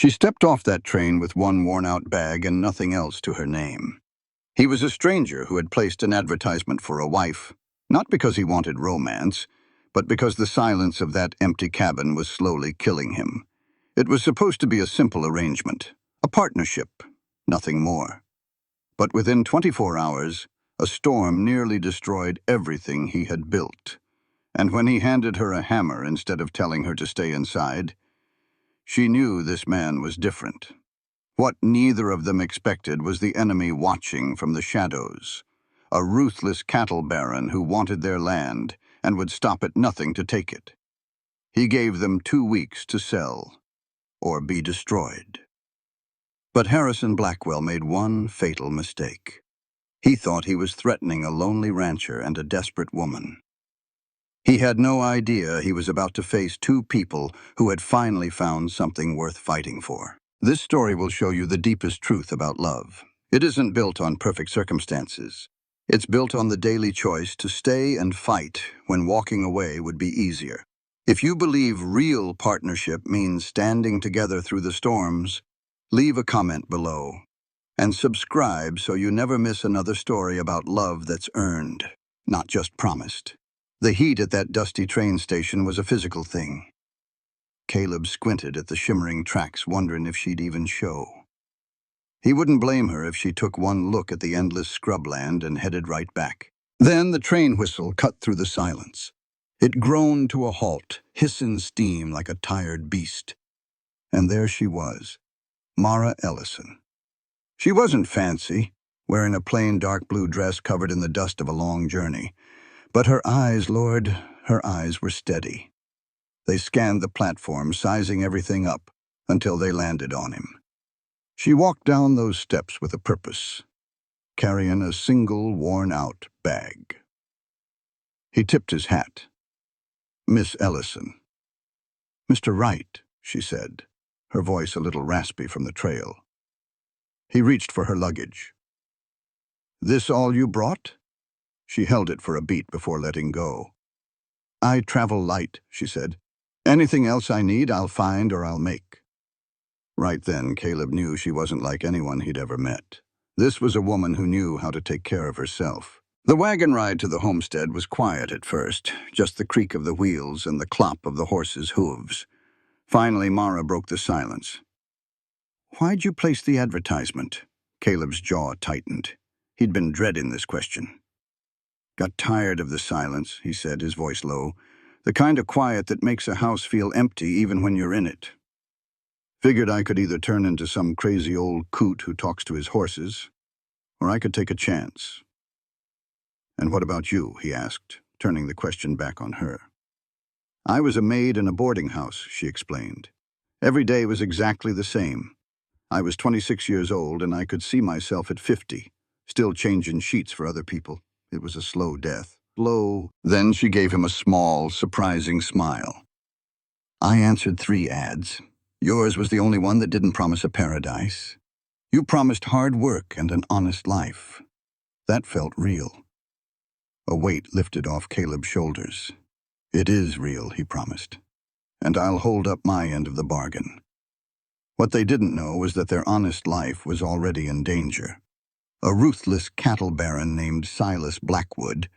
She stepped off that train with one worn-out bag and nothing else to her name. He was a stranger who had placed an advertisement for a wife, not because he wanted romance, but because the silence of that empty cabin was slowly killing him. It was supposed to be a simple arrangement, a partnership, nothing more. But within 24 hours, a storm nearly destroyed everything he had built. And when he handed her a hammer instead of telling her to stay inside, she knew this man was different. What neither of them expected was the enemy watching from the shadows, a ruthless cattle baron who wanted their land and would stop at nothing to take it. He gave them 2 weeks to sell or be destroyed. But Harrison Blackwell made one fatal mistake. He thought he was threatening a lonely rancher and a desperate woman. He had no idea he was about to face 2 people who had finally found something worth fighting for. This story will show you the deepest truth about love. It isn't built on perfect circumstances. It's built on the daily choice to stay and fight when walking away would be easier. If you believe real partnership means standing together through the storms, leave a comment below and subscribe so you never miss another story about love that's earned, not just promised. The heat at that dusty train station was a physical thing. Caleb squinted at the shimmering tracks, wondering if she'd even show. He wouldn't blame her if she took one look at the endless scrubland and headed right back. Then the train whistle cut through the silence. It groaned to a halt, hissing steam like a tired beast. And there she was, Mara Ellison. She wasn't fancy, wearing a plain dark blue dress covered in the dust of a long journey. But her eyes, Lord, her eyes were steady. They scanned the platform, sizing everything up, until they landed on him. She walked down those steps with a purpose, carrying a single worn-out bag. He tipped his hat. "Miss Ellison." "Mr. Wright," she said, her voice a little raspy from the trail. He reached for her luggage. "This all you brought?" She held it for a beat before letting go. "I travel light," she said. "Anything else I need, I'll find or I'll make." Right then, Caleb knew she wasn't like anyone he'd ever met. This was a woman who knew how to take care of herself. The wagon ride to the homestead was quiet at first, just the creak of the wheels and the clop of the horses' hooves. Finally, Mara broke the silence. "Why'd you place the advertisement?" Caleb's jaw tightened. He'd been dreading this question. "Got tired of the silence," he said, his voice low. "The kind of quiet that makes a house feel empty even when you're in it. Figured I could either turn into some crazy old coot who talks to his horses, or I could take a chance." "And what about you?" he asked, turning the question back on her. "I was a maid in a boarding house," she explained. "Every day was exactly the same. I was 26 years old, and I could see myself at 50, still changing sheets for other people. It was a slow death. Slow." Then she gave him a small, surprising smile. "I answered 3 ads. Yours was the only one that didn't promise a paradise. You promised hard work and an honest life. That felt real." A weight lifted off Caleb's shoulders. "It is real," he promised. "And I'll hold up my end of the bargain." What they didn't know was that their honest life was already in danger. A ruthless cattle baron named Silas Blackwood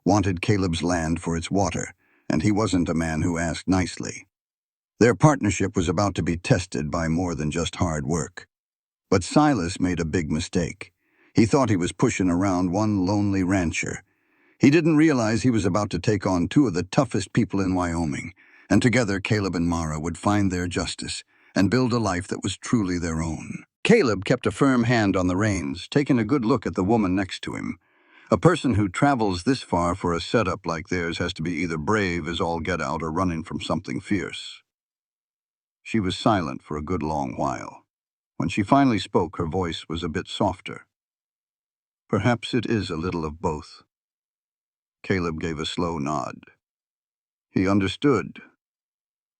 wanted Caleb's land for its water, and he wasn't a man who asked nicely. Their partnership was about to be tested by more than just hard work. But Silas made a big mistake. He thought he was pushing around one lonely rancher. He didn't realize he was about to take on 2 of the toughest people in Wyoming, and together Caleb and Mara would find their justice and build a life that was truly their own. Caleb kept a firm hand on the reins, taking a good look at the woman next to him. A person who travels this far for a setup like theirs has to be either brave as all get out or running from something fierce. She was silent for a good long while. When she finally spoke, her voice was a bit softer. "Perhaps it is a little of both." Caleb gave a slow nod. He understood.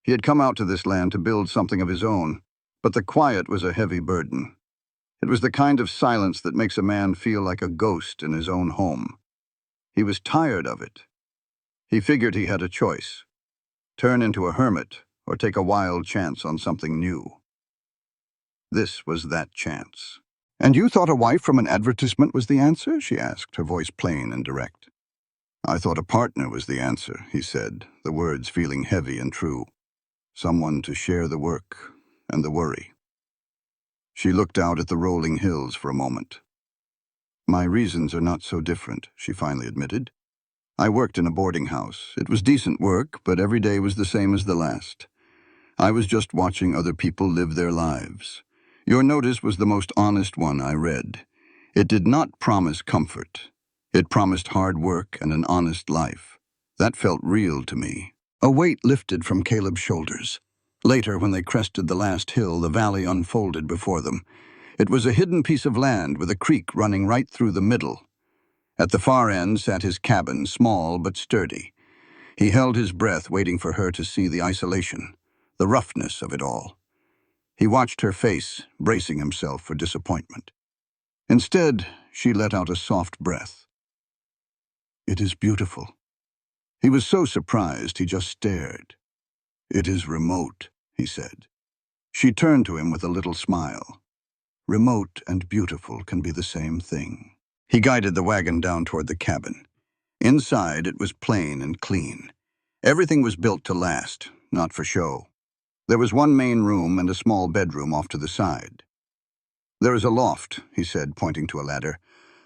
He had come out to this land to build something of his own, but the quiet was a heavy burden. It was the kind of silence that makes a man feel like a ghost in his own home. He was tired of it. He figured he had a choice: turn into a hermit or take a wild chance on something new. This was that chance. "And you thought a wife from an advertisement was the answer?" she asked, her voice plain and direct. "I thought a partner was the answer," he said, the words feeling heavy and true. "Someone to share the work and the worry." She looked out at the rolling hills for a moment. "My reasons are not so different," she finally admitted. "I worked in a boarding house. It was decent work, but every day was the same as the last. I was just watching other people live their lives. Your notice was the most honest one I read. It did not promise comfort. It promised hard work and an honest life. That felt real to me." A weight lifted from Caleb's shoulders. Later, when they crested the last hill, the valley unfolded before them. It was a hidden piece of land with a creek running right through the middle. At the far end sat his cabin, small but sturdy. He held his breath, waiting for her to see the isolation, the roughness of it all. He watched her face, bracing himself for disappointment. Instead, she let out a soft breath. "It is beautiful." He was so surprised he just stared. "It is remote," he said. She turned to him with a little smile. "Remote and beautiful can be the same thing." He guided the wagon down toward the cabin. Inside, it was plain and clean. Everything was built to last, not for show. There was one main room and a small bedroom off to the side. "There is a loft," he said, pointing to a ladder.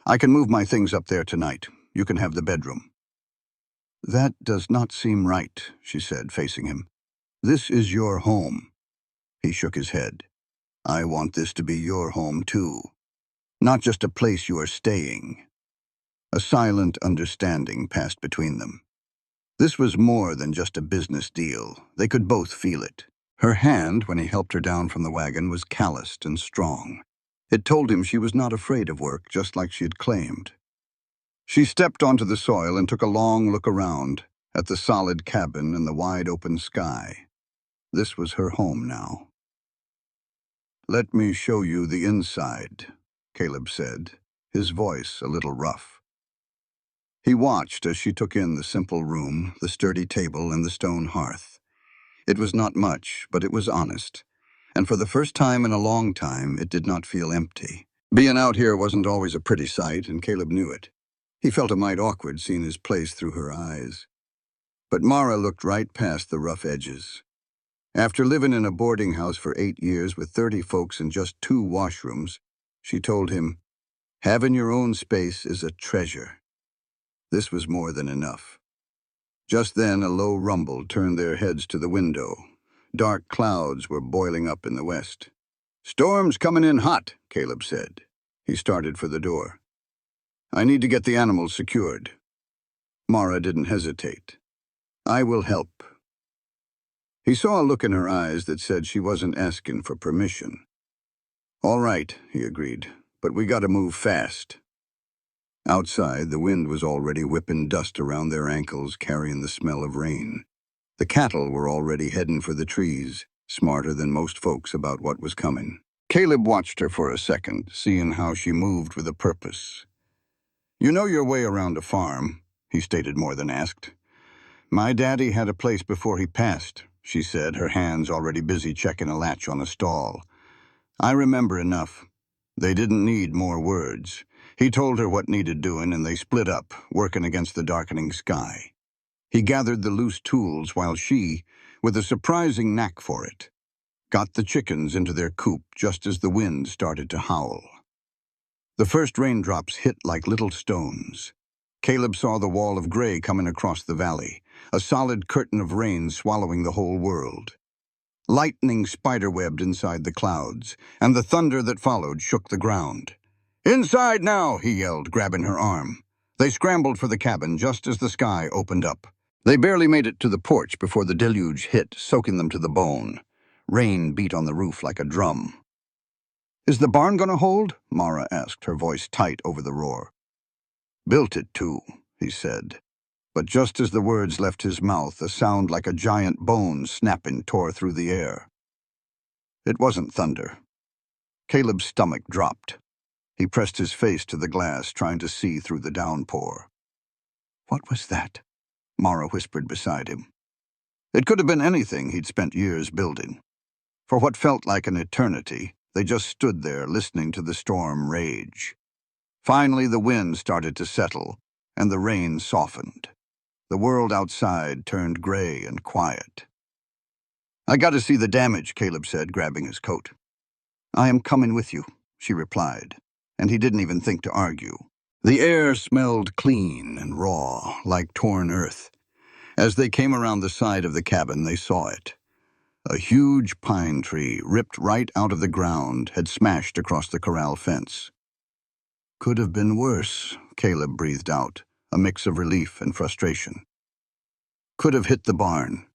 "I can move my things up there tonight. You can have the bedroom." "That does not seem right," she said, facing him. "This is your home." He shook his head. "I want this to be your home, too. Not just a place you are staying." A silent understanding passed between them. This was more than just a business deal. They could both feel it. Her hand, when he helped her down from the wagon, was calloused and strong. It told him she was not afraid of work, just like she had claimed. She stepped onto the soil and took a long look around, at the solid cabin and the wide open sky. This was her home now. "Let me show you the inside," Caleb said, his voice a little rough. He watched as she took in the simple room, the sturdy table, and the stone hearth. It was not much, but it was honest. And for the first time in a long time, it did not feel empty. Being out here wasn't always a pretty sight, and Caleb knew it. He felt a mite awkward seeing his place through her eyes. But Mara looked right past the rough edges. After living in a boarding house for 8 years with 30 folks and just 2 washrooms, she told him, "Having your own space is a treasure." This was more than enough. Just then, a low rumble turned their heads to the window. Dark clouds were boiling up in the west. "Storm's coming in hot," Caleb said. He started for the door. "I need to get the animals secured." Mara didn't hesitate. "I will help." He saw a look in her eyes that said she wasn't asking for permission. "All right," he agreed, "but we gotta move fast." Outside, the wind was already whipping dust around their ankles, carrying the smell of rain. The cattle were already heading for the trees, smarter than most folks about what was coming. Caleb watched her for a second, seeing how she moved with a purpose. "You know your way around a farm," he stated more than asked. "My daddy had a place before he passed," she said, her hands already busy checking a latch on a stall. "I remember enough. They didn't need more words. He told her what needed doing, and they split up, working against the darkening sky. He gathered the loose tools while she, with a surprising knack for it, got the chickens into their coop just as the wind started to howl. The first raindrops hit like little stones. Caleb saw the wall of gray coming across the valley, a solid curtain of rain swallowing the whole world. Lightning spiderwebbed inside the clouds, and the thunder that followed shook the ground. "Inside now!" he yelled, grabbing her arm. They scrambled for the cabin just as the sky opened up. They barely made it to the porch before the deluge hit, soaking them to the bone. Rain beat on the roof like a drum. "Is the barn gonna hold?" Mara asked, her voice tight over the roar. "Built it to," he said. But just as the words left his mouth, a sound like a giant bone snapping tore through the air. It wasn't thunder. Caleb's stomach dropped. He pressed his face to the glass, trying to see through the downpour. "What was that?" Mara whispered beside him. It could have been anything he'd spent years building. For what felt like an eternity, They just stood there, listening to the storm rage. Finally, the wind started to settle, and the rain softened. The world outside turned gray and quiet. "I got to see the damage," Caleb said, grabbing his coat. "I am coming with you," she replied, and he didn't even think to argue. The air smelled clean and raw, like torn earth. As they came around the side of the cabin, they saw it. A huge pine tree, ripped right out of the ground, had smashed across the corral fence. "Could have been worse," Caleb breathed out, a mix of relief and frustration. "Could have hit the barn."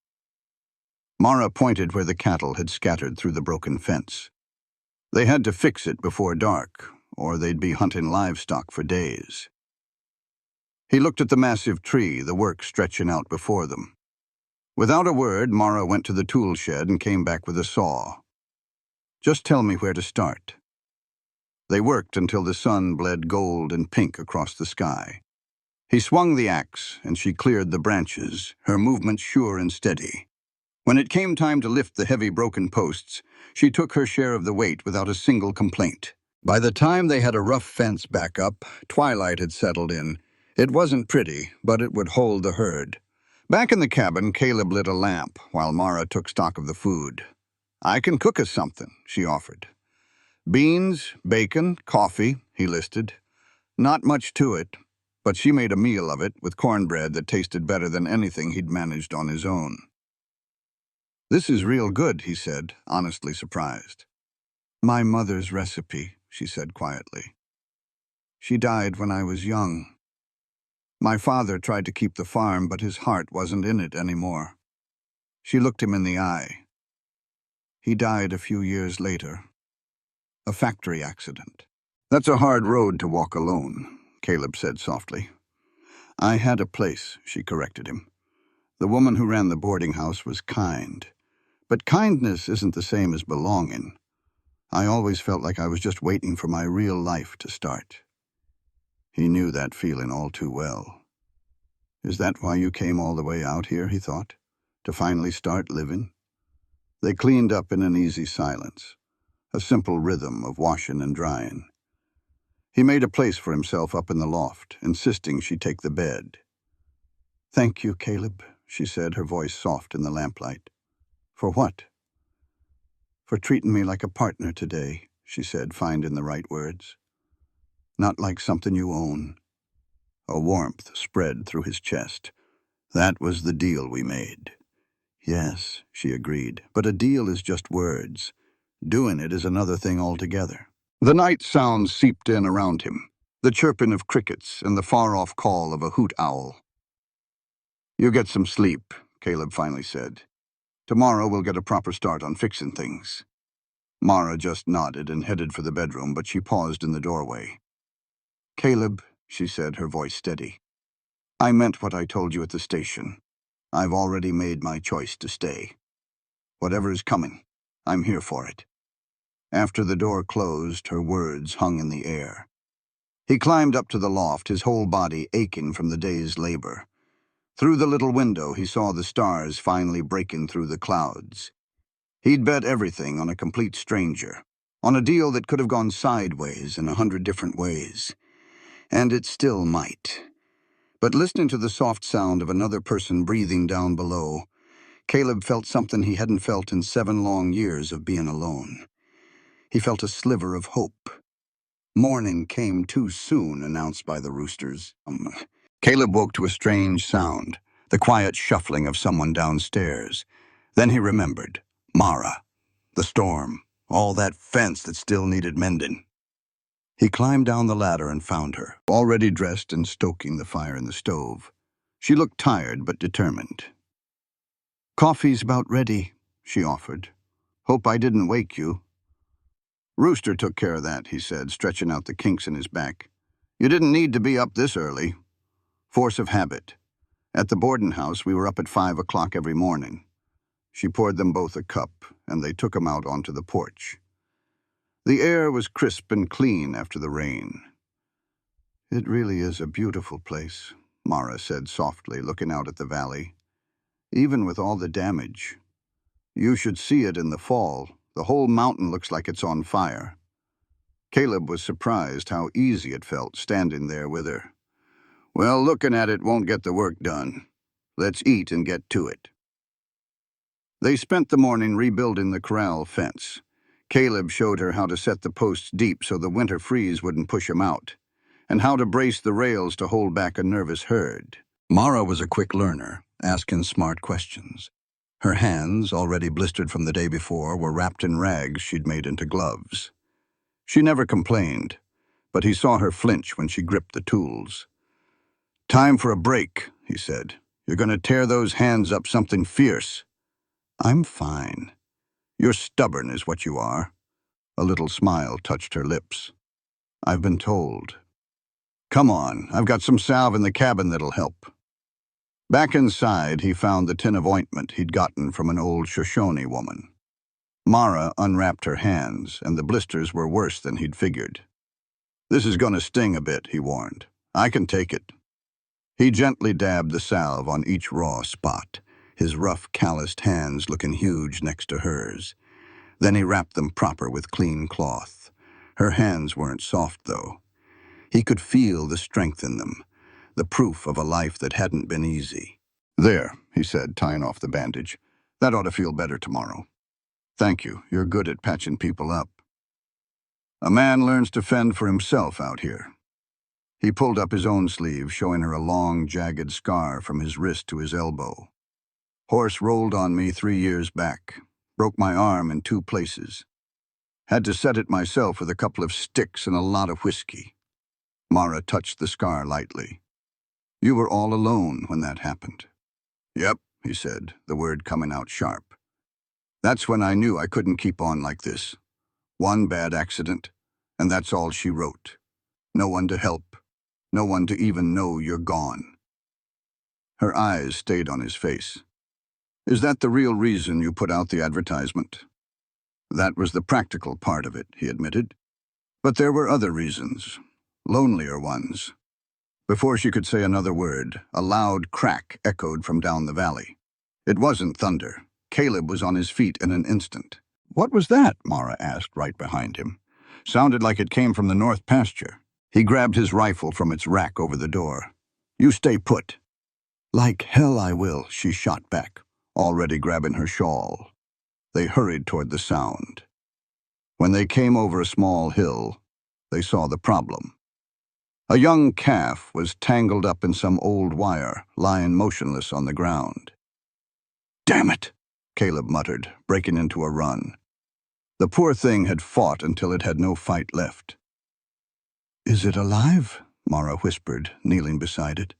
Mara pointed where the cattle had scattered through the broken fence. They had to fix it before dark, or they'd be hunting livestock for days. He looked at the massive tree, the work stretching out before them. Without a word, Mara went to the tool shed and came back with a saw. "Just tell me where to start." They worked until the sun bled gold and pink across the sky. He swung the axe, and she cleared the branches, her movement sure and steady. When it came time to lift the heavy broken posts, she took her share of the weight without a single complaint. By the time they had a rough fence back up, twilight had settled in. It wasn't pretty, but it would hold the herd. Back in the cabin, Caleb lit a lamp while Mara took stock of the food. "I can cook us something," she offered. "Beans, bacon, coffee," he listed. Not much to it, but she made a meal of it with cornbread that tasted better than anything he'd managed on his own. "This is real good," he said, honestly surprised. "My mother's recipe," she said quietly. "She died when I was young. My father tried to keep the farm, but his heart wasn't in it anymore." She looked him in the eye. "He died a few years later. A factory accident." "That's a hard road to walk alone," Caleb said softly. "I had a place," she corrected him. "The woman who ran the boarding house was kind. But kindness isn't the same as belonging. I always felt like I was just waiting for my real life to start." He knew that feeling all too well. "Is that why you came all the way out here," he thought, "to finally start living?" They cleaned up in an easy silence, a simple rhythm of washing and drying. He made a place for himself up in the loft, insisting she take the bed. "Thank you, Caleb," she said, her voice soft in the lamplight. "For what?" "For treating me like a partner today," she said, finding the right words. "Not like something you own." A warmth spread through his chest. "That was the deal we made." "Yes," she agreed, "but a deal is just words. Doing it is another thing altogether." The night sounds seeped in around him, the chirping of crickets and the far-off call of a hoot owl. "You get some sleep," Caleb finally said. "Tomorrow we'll get a proper start on fixing things." Mara just nodded and headed for the bedroom, but she paused in the doorway. "Caleb," she said, her voice steady, "I meant what I told you at the station. I've already made my choice to stay. Whatever is coming, I'm here for it." After the door closed, her words hung in the air. He climbed up to the loft, his whole body aching from the day's labor. Through the little window, he saw the stars finally breaking through the clouds. He'd bet everything on a complete stranger, on a deal that could have gone sideways in 100 different ways. And it still might. But listening to the soft sound of another person breathing down below, Caleb felt something he hadn't felt in 7 long years of being alone. He felt a sliver of hope. Morning came too soon, announced by the roosters. Caleb woke to a strange sound, the quiet shuffling of someone downstairs. Then he remembered. Mara, the storm, all that fence that still needed mending. He climbed down the ladder and found her, already dressed and stoking the fire in the stove. She looked tired but determined. "Coffee's about ready," she offered. "Hope I didn't wake you." "Rooster took care of that," he said, stretching out the kinks in his back. "You didn't need to be up this early." Force of habit. At the boarding house, we were up at 5 o'clock every morning. She poured them both a cup, and they took him out onto the porch. The air was crisp and clean after the rain. "It really is a beautiful place," Mara said softly, looking out at the valley. "Even with all the damage. You should see it in the fall, The whole mountain looks like it's on fire." Caleb was surprised how easy it felt standing there with her. "Well, looking at it won't get the work done. Let's eat and get to it." They spent the morning rebuilding the corral fence. Caleb showed her how to set the posts deep so the winter freeze wouldn't push him out, and how to brace the rails to hold back a nervous herd. Mara was a quick learner, asking smart questions. Her hands, already blistered from the day before, were wrapped in rags she'd made into gloves. She never complained, but he saw her flinch when she gripped the tools. "Time for a break," he said. "You're going to tear those hands up something fierce." "I'm fine. You're stubborn is what you are." A little smile touched her lips. "I've been told." "Come on, I've got some salve in the cabin that'll help." Back inside, he found the tin of ointment he'd gotten from an old Shoshone woman. Mara unwrapped her hands, and the blisters were worse than he'd figured. "This is going to sting a bit," he warned. "I can take it." He gently dabbed the salve on each raw spot, his rough, calloused hands looking huge next to hers. Then he wrapped them proper with clean cloth. Her hands weren't soft, though. He could feel the strength in them, the proof of a life that hadn't been easy. "There," he said, tying off the bandage. "That ought to feel better tomorrow." "Thank you. You're good at patching people up." "A man learns to fend for himself out here." He pulled up his own sleeve, showing her a long, jagged scar from his wrist to his elbow. "Horse rolled on me 3 years back. Broke my arm in 2 places. Had to set it myself with a couple of sticks and a lot of whiskey." Mara touched the scar lightly. "You were all alone when that happened." "Yep," he said, the word coming out sharp. "That's when I knew I couldn't keep on like this. One bad accident, and that's all she wrote. No one to help. No one to even know you're gone." Her eyes stayed on his face. "Is that the real reason you put out the advertisement?" "That was the practical part of it," he admitted. "But there were other reasons, lonelier ones." Before she could say another word, a loud crack echoed from down the valley. It wasn't thunder. Caleb was on his feet in an instant. "What was that?" Mara asked right behind him. "Sounded like it came from the north pasture." He grabbed his rifle from its rack over the door. "You stay put." "Like hell I will," she shot back, already grabbing her shawl. They hurried toward the sound. When they came over a small hill, they saw the problem. A young calf was tangled up in some old wire, lying motionless on the ground. "Damn it," Caleb muttered, breaking into a run. The poor thing had fought until it had no fight left. "Is it alive?" Mara whispered, kneeling beside it.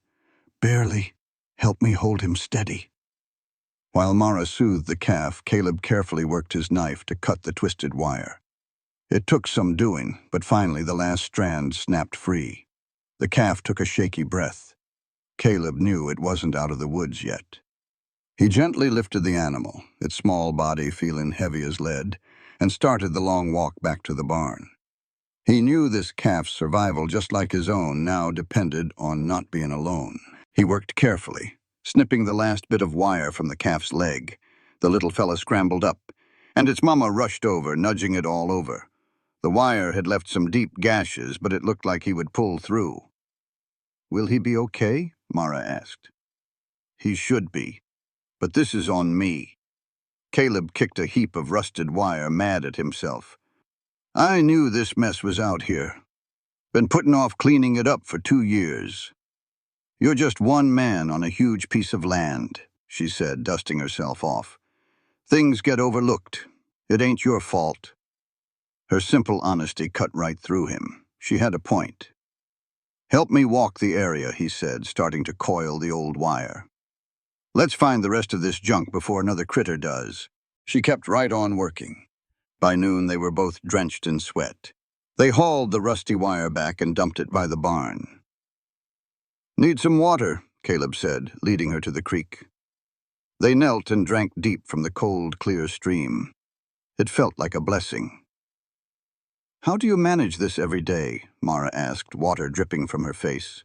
"Barely. Help me hold him steady." While Mara soothed the calf, Caleb carefully worked his knife to cut the twisted wire. It took some doing, but finally the last strand snapped free. The calf took a shaky breath. Caleb knew it wasn't out of the woods yet. He gently lifted the animal, its small body feeling heavy as lead, and started the long walk back to the barn. He knew this calf's survival, just like his own, now depended on not being alone. He worked carefully, snipping the last bit of wire from the calf's leg. The little fella scrambled up, and its mama rushed over, nudging it all over. The wire had left some deep gashes, but it looked like he would pull through. "Will he be okay?" Mara asked. "He should be, but this is on me." Caleb kicked a heap of rusted wire, mad at himself. "I knew this mess was out here. Been putting off cleaning it up for 2 years. You're just one man on a huge piece of land," she said, dusting herself off. "Things get overlooked. It ain't your fault." Her simple honesty cut right through him. She had a point. "Help me walk the area," he said, starting to coil the old wire. "Let's find the rest of this junk before another critter does." She kept right on working. By noon, they were both drenched in sweat. They hauled the rusty wire back and dumped it by the barn. "Need some water," Caleb said, leading her to the creek. They knelt and drank deep from the cold, clear stream. It felt like a blessing. "How do you manage this every day?" Mara asked, water dripping from her face.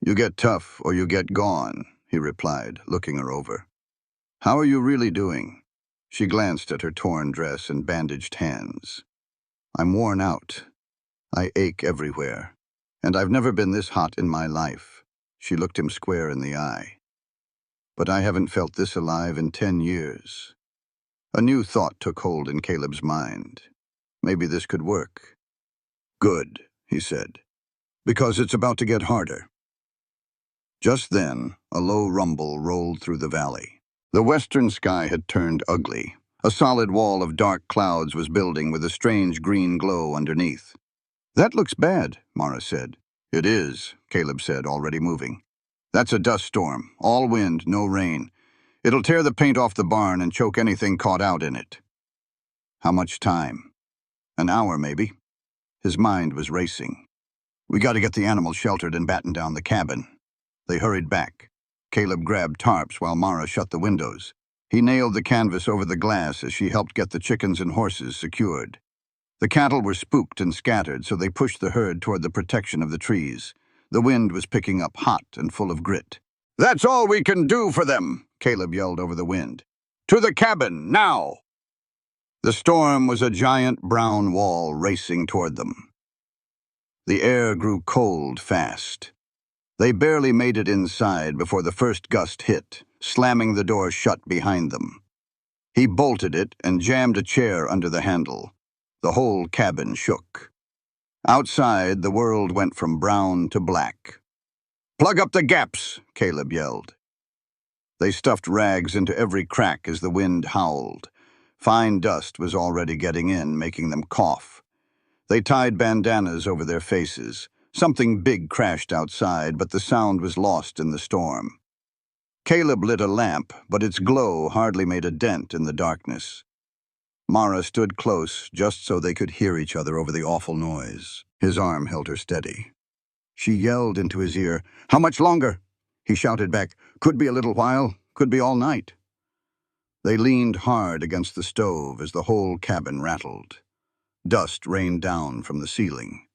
"You get tough or you get gone," he replied, looking her over. "How are you really doing?" She glanced at her torn dress and bandaged hands. I'm worn out. I ache everywhere. And I've never been this hot in my life. She looked him square in the eye. But I haven't felt this alive in 10 years. A new thought took hold in Caleb's mind. Maybe this could work. Good, he said, because it's about to get harder. Just then, a low rumble rolled through the valley. The western sky had turned ugly. A solid wall of dark clouds was building with a strange green glow underneath. That looks bad, Mara said. It is, Caleb said, already moving. That's a dust storm, all wind, no rain. It'll tear the paint off the barn and choke anything caught out in it. How much time? An hour, maybe. His mind was racing. We got to get the animals sheltered and batten down the cabin. They hurried back. Caleb grabbed tarps while Mara shut the windows. He nailed the canvas over the glass as she helped get the chickens and horses secured. The cattle were spooked and scattered, so they pushed the herd toward the protection of the trees. The wind was picking up hot and full of grit. That's all we can do for them, Caleb yelled over the wind. To the cabin, now! The storm was a giant brown wall racing toward them. The air grew cold fast. They barely made it inside before the first gust hit, slamming the door shut behind them. He bolted it and jammed a chair under the handle. The whole cabin shook. Outside, the world went from brown to black. Plug up the gaps, Caleb yelled. They stuffed rags into every crack as the wind howled. Fine dust was already getting in, making them cough. They tied bandanas over their faces. Something big crashed outside, but the sound was lost in the storm. Caleb lit a lamp, but its glow hardly made a dent in the darkness. Mara stood close, just so they could hear each other over the awful noise. His arm held her steady. She yelled into his ear, "How much longer?" He shouted back, "Could be a little while, could be all night." They leaned hard against the stove as the whole cabin rattled. Dust rained down from the ceiling.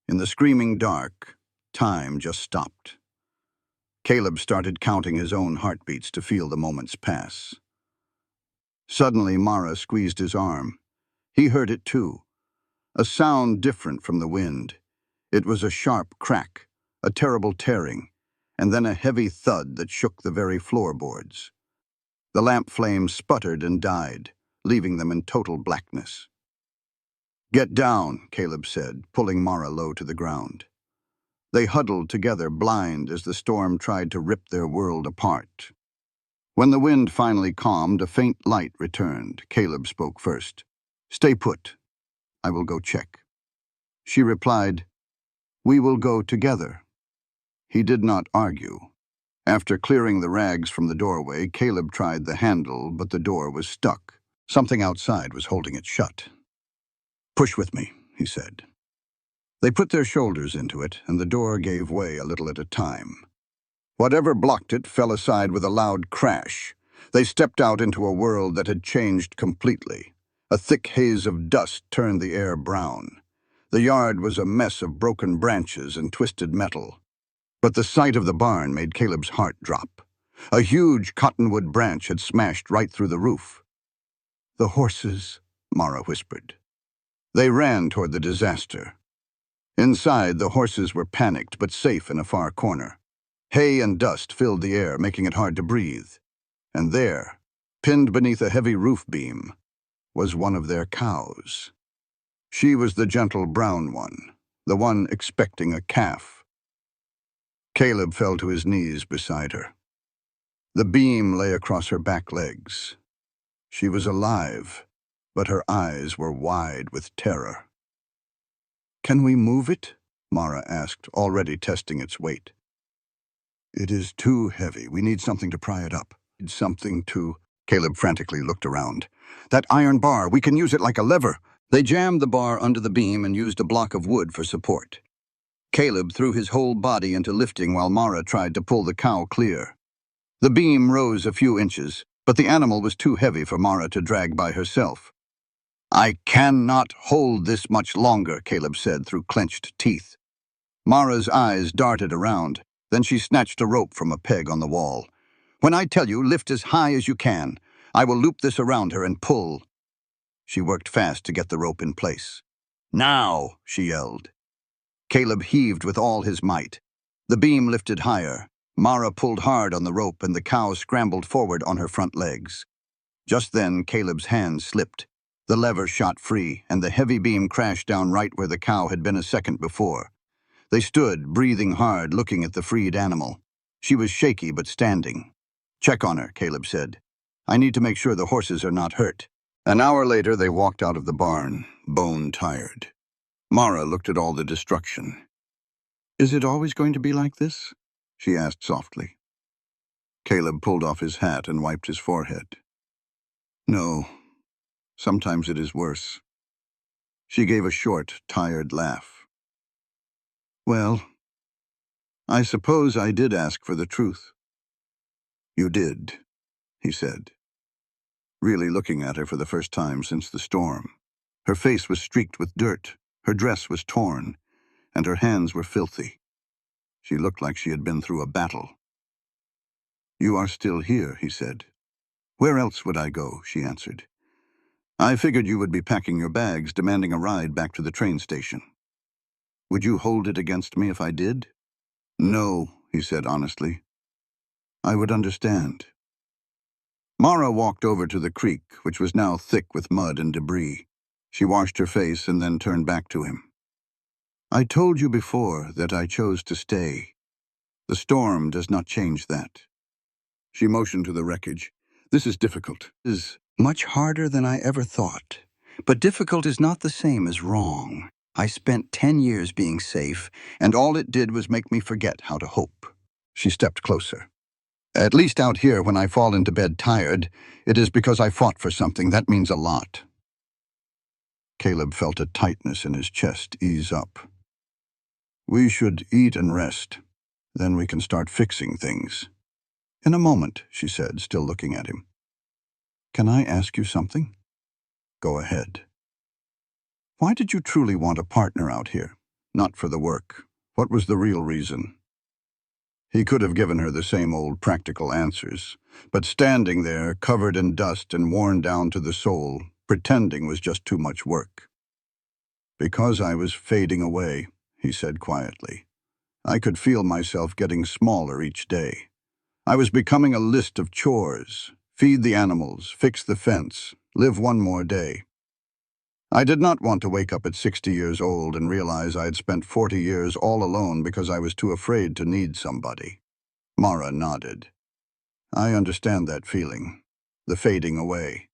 In the screaming dark, time just stopped. Caleb started counting his own heartbeats to feel the moments pass. Suddenly, Mara squeezed his arm. He heard it too. A sound different from the wind. It was a sharp crack, a terrible tearing, and then a heavy thud that shook the very floorboards. The lamp flame sputtered and died, leaving them in total blackness. "Get down," Caleb said, pulling Mara low to the ground. They huddled together, blind as the storm tried to rip their world apart. When the wind finally calmed, a faint light returned. Caleb spoke first. "Stay put. I will go check." She replied, "We will go together." He did not argue. After clearing the rags from the doorway, Caleb tried the handle, but the door was stuck. Something outside was holding it shut. "Push with me," he said. They put their shoulders into it, and the door gave way a little at a time. Whatever blocked it fell aside with a loud crash. They stepped out into a world that had changed completely. A thick haze of dust turned the air brown. The yard was a mess of broken branches and twisted metal. But the sight of the barn made Caleb's heart drop. A huge cottonwood branch had smashed right through the roof. "The horses," Mara whispered. They ran toward the disaster. Inside, the horses were panicked but safe in a far corner. Hay and dust filled the air, making it hard to breathe. And there, pinned beneath a heavy roof beam, was one of their cows. She was the gentle brown one, the one expecting a calf. Caleb fell to his knees beside her. The beam lay across her back legs. She was alive, but her eyes were wide with terror. "Can we move it?" Mara asked, already testing its weight. "It is too heavy. We need something to pry it up." "Something to—" Caleb frantically looked around. "That iron bar, we can use it like a lever." They jammed the bar under the beam and used a block of wood for support. Caleb threw his whole body into lifting while Mara tried to pull the cow clear. The beam rose a few inches, but the animal was too heavy for Mara to drag by herself. "I cannot hold this much longer," Caleb said through clenched teeth. Mara's eyes darted around. Then she snatched a rope from a peg on the wall. "When I tell you, lift as high as you can. I will loop this around her and pull." She worked fast to get the rope in place. "Now!" she yelled. Caleb heaved with all his might. The beam lifted higher. Mara pulled hard on the rope and the cow scrambled forward on her front legs. Just then, Caleb's hand slipped. The lever shot free, and the heavy beam crashed down right where the cow had been a second before. They stood, breathing hard, looking at the freed animal. She was shaky but standing. "Check on her," Caleb said. "I need to make sure the horses are not hurt." An hour later, they walked out of the barn, bone-tired. Mara looked at all the destruction. "Is it always going to be like this?" she asked softly. Caleb pulled off his hat and wiped his forehead. "No, sometimes it is worse." She gave a short, tired laugh. "Well, I suppose I did ask for the truth." "You did," he said, really looking at her for the first time since the storm. Her face was streaked with dirt, her dress was torn, and her hands were filthy. She looked like she had been through a battle. "You are still here," he said. "Where else would I go?" she answered. "I figured you would be packing your bags, demanding a ride back to the train station. Would you hold it against me if I did?" "No," he said honestly. "I would understand." Mara walked over to the creek, which was now thick with mud and debris. She washed her face and then turned back to him. "I told you before that I chose to stay. The storm does not change that." She motioned to the wreckage. "This is difficult. It is much harder than I ever thought. But difficult is not the same as wrong. I spent 10 years being safe, and all it did was make me forget how to hope." She stepped closer. "At least out here, when I fall into bed tired, it is because I fought for something. That means a lot." Caleb felt a tightness in his chest ease up. "We should eat and rest. Then we can start fixing things." "In a moment," she said, still looking at him. "Can I ask you something?" "Go ahead." "Why did you truly want a partner out here? Not for the work. What was the real reason?" He could have given her the same old practical answers, but standing there, covered in dust and worn down to the soul, pretending was just too much work. "Because I was fading away," he said quietly. "I could feel myself getting smaller each day. I was becoming a list of chores: feed the animals, fix the fence, live one more day. I did not want to wake up at 60 years old and realize I had spent 40 years all alone because I was too afraid to need somebody." Mara nodded. "I understand that feeling, the fading away."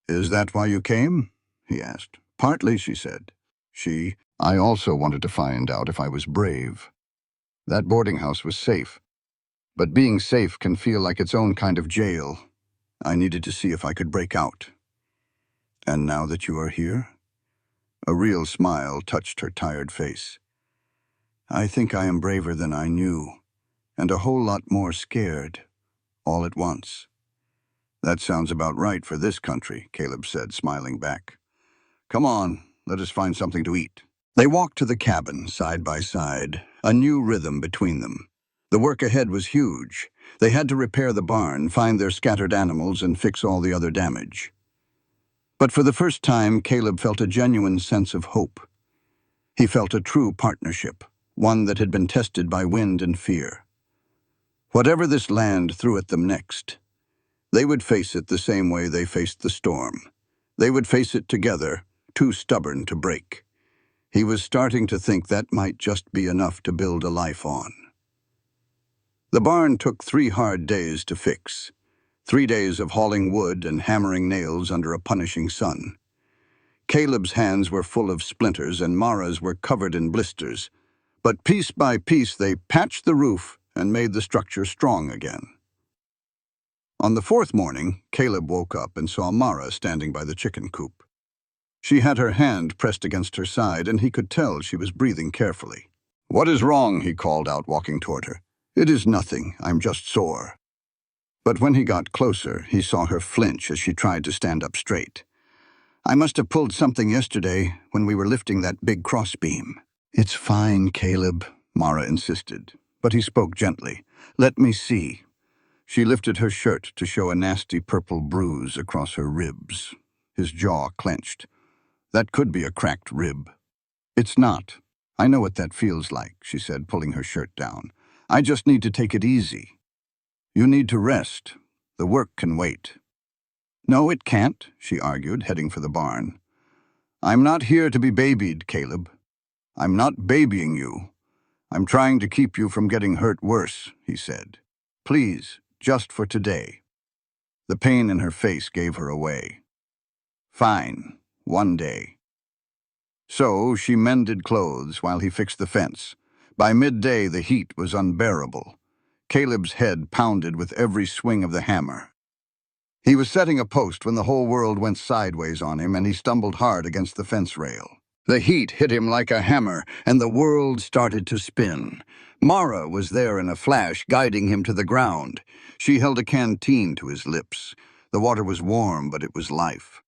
"Is that why you came?" he asked. "Partly," she said. I also wanted to find out if I was brave. That boarding house was safe, but being safe can feel like its own kind of jail. I needed to see if I could break out." "And now that you are here?" A real smile touched her tired face. "I think I am braver than I knew, and a whole lot more scared, all at once." "That sounds about right for this country," Caleb said, smiling back. "Come on, let us find something to eat." They walked to the cabin, side by side, a new rhythm between them. The work ahead was huge. They had to repair the barn, find their scattered animals, and fix all the other damage. But for the first time, Caleb felt a genuine sense of hope. He felt a true partnership, one that had been tested by wind and fear. Whatever this land threw at them next, they would face it the same way they faced the storm. They would face it together, too stubborn to break. He was starting to think that might just be enough to build a life on. The barn took 3 hard days to fix. 3 days of hauling wood and hammering nails under a punishing sun. Caleb's hands were full of splinters and Mara's were covered in blisters, but piece by piece they patched the roof and made the structure strong again. On the 4th morning, Caleb woke up and saw Mara standing by the chicken coop. She had her hand pressed against her side, and he could tell she was breathing carefully. "What is wrong?" he called out, walking toward her. "It is nothing. I'm just sore." But when he got closer, he saw her flinch as she tried to stand up straight. "I must have pulled something yesterday when we were lifting that big crossbeam." "It's fine, Caleb," Mara insisted, but he spoke gently. "Let me see." She lifted her shirt to show a nasty purple bruise across her ribs. His jaw clenched. That could be a cracked rib. It's not. I know what that feels like, she said, pulling her shirt down. I just need to take it easy. You need to rest. The work can wait. No, it can't, she argued, heading for the barn. I'm not here to be babied, Caleb. I'm not babying you. I'm trying to keep you from getting hurt worse, he said. Please, just for today. The pain in her face gave her away. Fine, one day. So she mended clothes while he fixed the fence. By midday, the heat was unbearable. Caleb's head pounded with every swing of the hammer. He was setting a post when the whole world went sideways on him, and he stumbled hard against the fence rail. The heat hit him like a hammer, and the world started to spin. Mara was there in a flash, guiding him to the ground. She held a canteen to his lips. The water was warm, but it was life.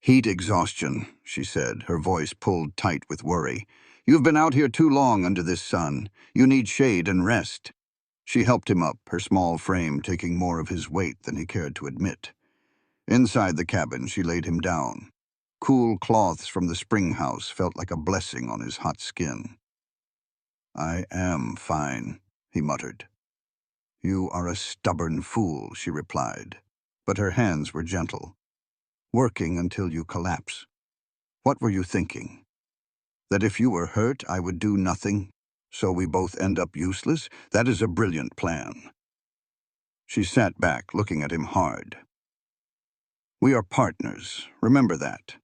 Heat exhaustion, she said, her voice pulled tight with worry. You've been out here too long under this sun. You need shade and rest. She helped him up, her small frame taking more of his weight than he cared to admit. Inside the cabin, she laid him down. Cool cloths from the spring house felt like a blessing on his hot skin. I am fine, he muttered. You are a stubborn fool, she replied, but her hands were gentle. Working until you collapse. What were you thinking? That if you were hurt, I would do nothing, so we both end up useless? That is a brilliant plan. She sat back, looking at him hard. We are partners, remember that.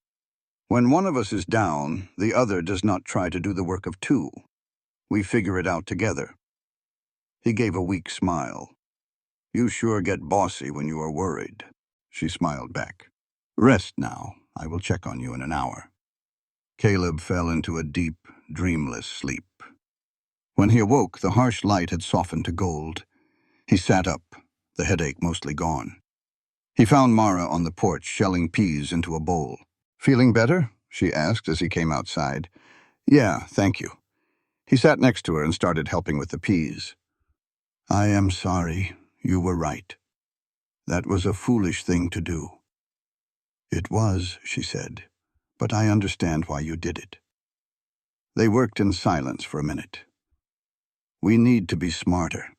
When one of us is down, the other does not try to do the work of two. We figure it out together. He gave a weak smile. You sure get bossy when you are worried. She smiled back. Rest now. I will check on you in an hour. Caleb fell into a deep, dreamless sleep. When he awoke, the harsh light had softened to gold. He sat up, the headache mostly gone. He found Mara on the porch shelling peas into a bowl. Feeling better? She asked as he came outside. Yeah, thank you. He sat next to her and started helping with the peas. I am sorry. You were right. That was a foolish thing to do. It was, she said, but I understand why you did it. They worked in silence for a minute. We need to be smarter.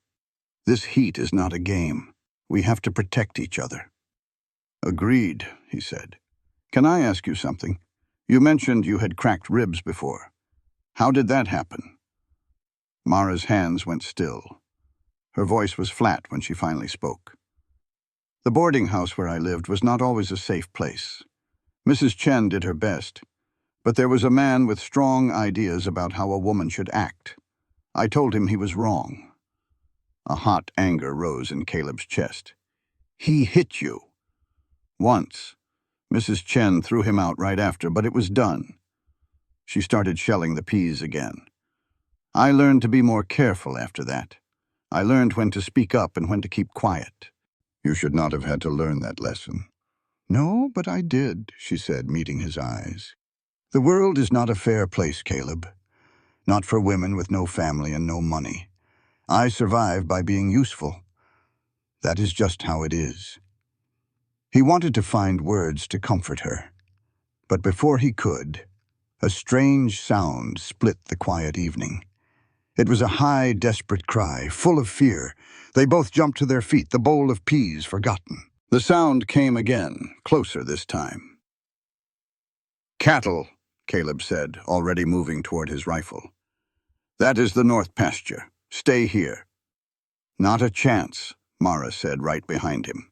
This heat is not a game. We have to protect each other. Agreed, he said. Can I ask you something? You mentioned you had cracked ribs before. How did that happen? Mara's hands went still. Her voice was flat when she finally spoke. The boarding house where I lived was not always a safe place. Mrs. Chen did her best, but there was a man with strong ideas about how a woman should act. I told him he was wrong. A hot anger rose in Caleb's chest. He hit you. Once. Mrs. Chen threw him out right after, but it was done. She started shelling the peas again. I learned to be more careful after that. I learned when to speak up and when to keep quiet. You should not have had to learn that lesson. No, but I did, she said, meeting his eyes. The world is not a fair place, Caleb. Not for women with no family and no money. I survive by being useful. That is just how it is. He wanted to find words to comfort her. But before he could, a strange sound split the quiet evening. It was a high, desperate cry, full of fear. They both jumped to their feet, the bowl of peas forgotten. The sound came again, closer this time. Cattle, Caleb said, already moving toward his rifle. That is the north pasture. Stay here. Not a chance, Mara said right behind him.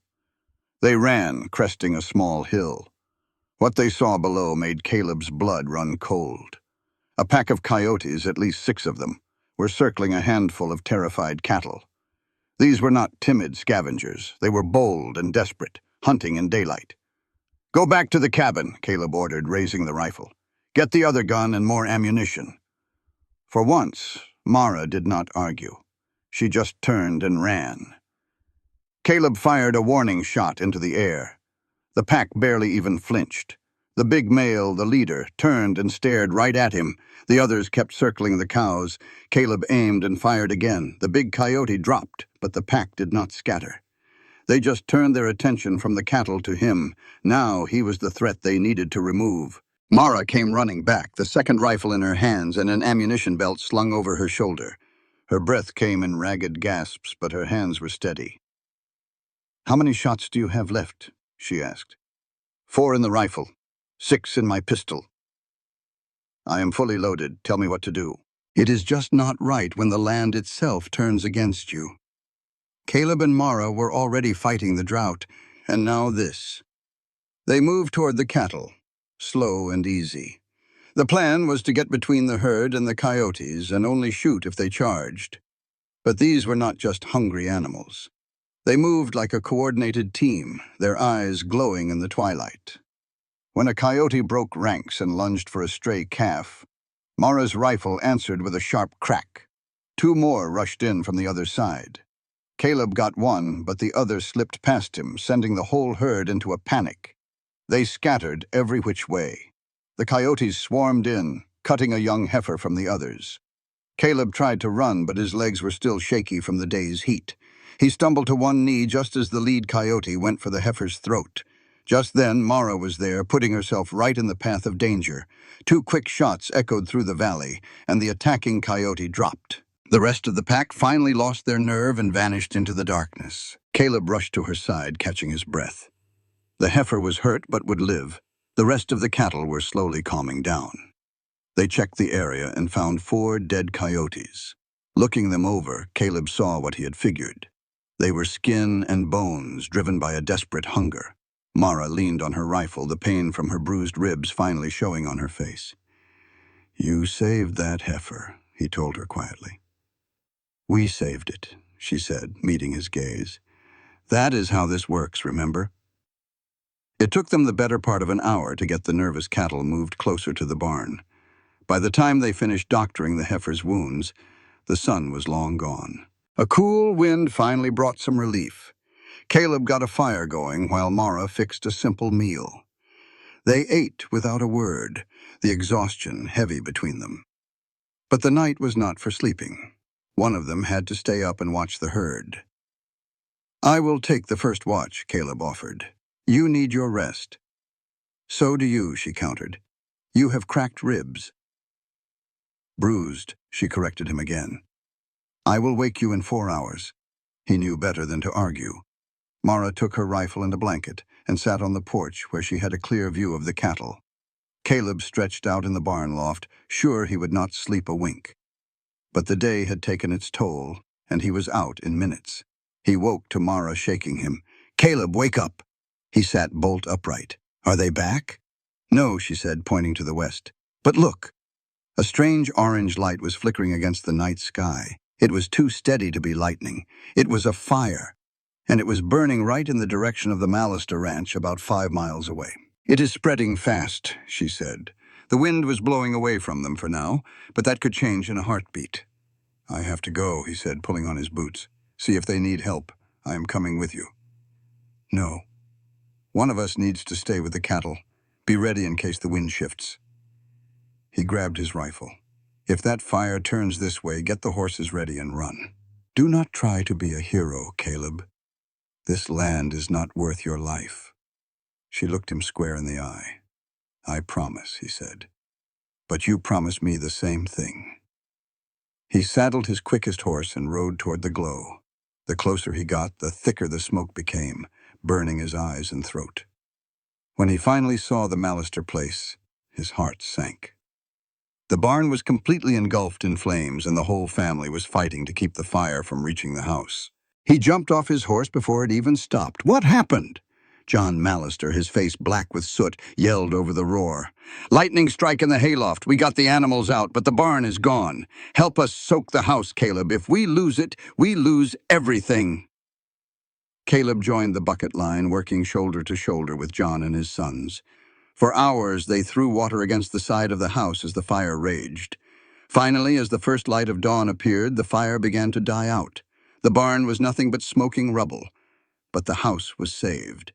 They ran, cresting a small hill. What they saw below made Caleb's blood run cold. A pack of coyotes, at least 6 of them, were circling a handful of terrified cattle. These were not timid scavengers. They were bold and desperate, hunting in daylight. Go back to the cabin, Caleb ordered, raising the rifle. Get the other gun and more ammunition. For once, Mara did not argue. She just turned and ran. Caleb fired a warning shot into the air. The pack barely even flinched. The big male, the leader, turned and stared right at him. The others kept circling the cows. Caleb aimed and fired again. The big coyote dropped, but the pack did not scatter. They just turned their attention from the cattle to him. Now he was the threat they needed to remove. Mara came running back, the second rifle in her hands and an ammunition belt slung over her shoulder. Her breath came in ragged gasps, but her hands were steady. "How many shots do you have left?" she asked. "4 in the rifle, 6 in my pistol." "I am fully loaded. Tell me what to do." It is just not right when the land itself turns against you. Caleb and Mara were already fighting the drought, and now this. They moved toward the cattle, slow and easy. The plan was to get between the herd and the coyotes and only shoot if they charged. But these were not just hungry animals. They moved like a coordinated team, their eyes glowing in the twilight. When a coyote broke ranks and lunged for a stray calf, Mara's rifle answered with a sharp crack. 2 more rushed in from the other side. Caleb got one, but the other slipped past him, sending the whole herd into a panic. They scattered every which way. The coyotes swarmed in, cutting a young heifer from the others. Caleb tried to run, but his legs were still shaky from the day's heat. He stumbled to one knee just as the lead coyote went for the heifer's throat. Just then, Mara was there, putting herself right in the path of danger. 2 quick shots echoed through the valley, and the attacking coyote dropped. The rest of the pack finally lost their nerve and vanished into the darkness. Caleb rushed to her side, catching his breath. The heifer was hurt but would live. The rest of the cattle were slowly calming down. They checked the area and found 4 dead coyotes. Looking them over, Caleb saw what he had figured. They were skin and bones, driven by a desperate hunger. Mara leaned on her rifle, the pain from her bruised ribs finally showing on her face. "You saved that heifer," he told her quietly. "We saved it," she said, meeting his gaze. "That is how this works, remember?" It took them the better part of an hour to get the nervous cattle moved closer to the barn. By the time they finished doctoring the heifer's wounds, the sun was long gone. A cool wind finally brought some relief. Caleb got a fire going while Mara fixed a simple meal. They ate without a word, the exhaustion heavy between them. But the night was not for sleeping. One of them had to stay up and watch the herd. "I will take the first watch," Caleb offered. "You need your rest." "So do you," she countered. "You have cracked ribs." "Bruised," she corrected him again. "I will wake you in 4 hours." He knew better than to argue. Mara took her rifle and a blanket and sat on the porch where she had a clear view of the cattle. Caleb stretched out in the barn loft, sure he would not sleep a wink. But the day had taken its toll, and he was out in minutes. He woke to Mara shaking him. "Caleb, wake up!" He sat bolt upright. "Are they back?" "No," she said, pointing to the west. "But look!" A strange orange light was flickering against the night sky. It was too steady to be lightning. It was a fire, and it was burning right in the direction of the Mallister Ranch about 5 miles away. "It is spreading fast," she said. The wind was blowing away from them for now, but that could change in a heartbeat. "I have to go," he said, pulling on his boots. "See if they need help. I am coming with you." "No. One of us needs to stay with the cattle. Be ready in case the wind shifts." He grabbed his rifle. "If that fire turns this way, get the horses ready and run. Do not try to be a hero, Caleb. This land is not worth your life." She looked him square in the eye. "I promise," he said. "But you promise me the same thing." He saddled his quickest horse and rode toward the glow. The closer he got, the thicker the smoke became, burning his eyes and throat. When he finally saw the Mallister place, his heart sank. The barn was completely engulfed in flames, and the whole family was fighting to keep the fire from reaching the house. He jumped off his horse before it even stopped. "What happened?" John Mallister, his face black with soot, yelled over the roar. "Lightning strike in the hayloft. We got the animals out, but the barn is gone. Help us soak the house, Caleb. If we lose it, we lose everything." Caleb joined the bucket line, working shoulder to shoulder with John and his sons. For hours, they threw water against the side of the house as the fire raged. Finally, as the first light of dawn appeared, the fire began to die out. The barn was nothing but smoking rubble, but the house was saved.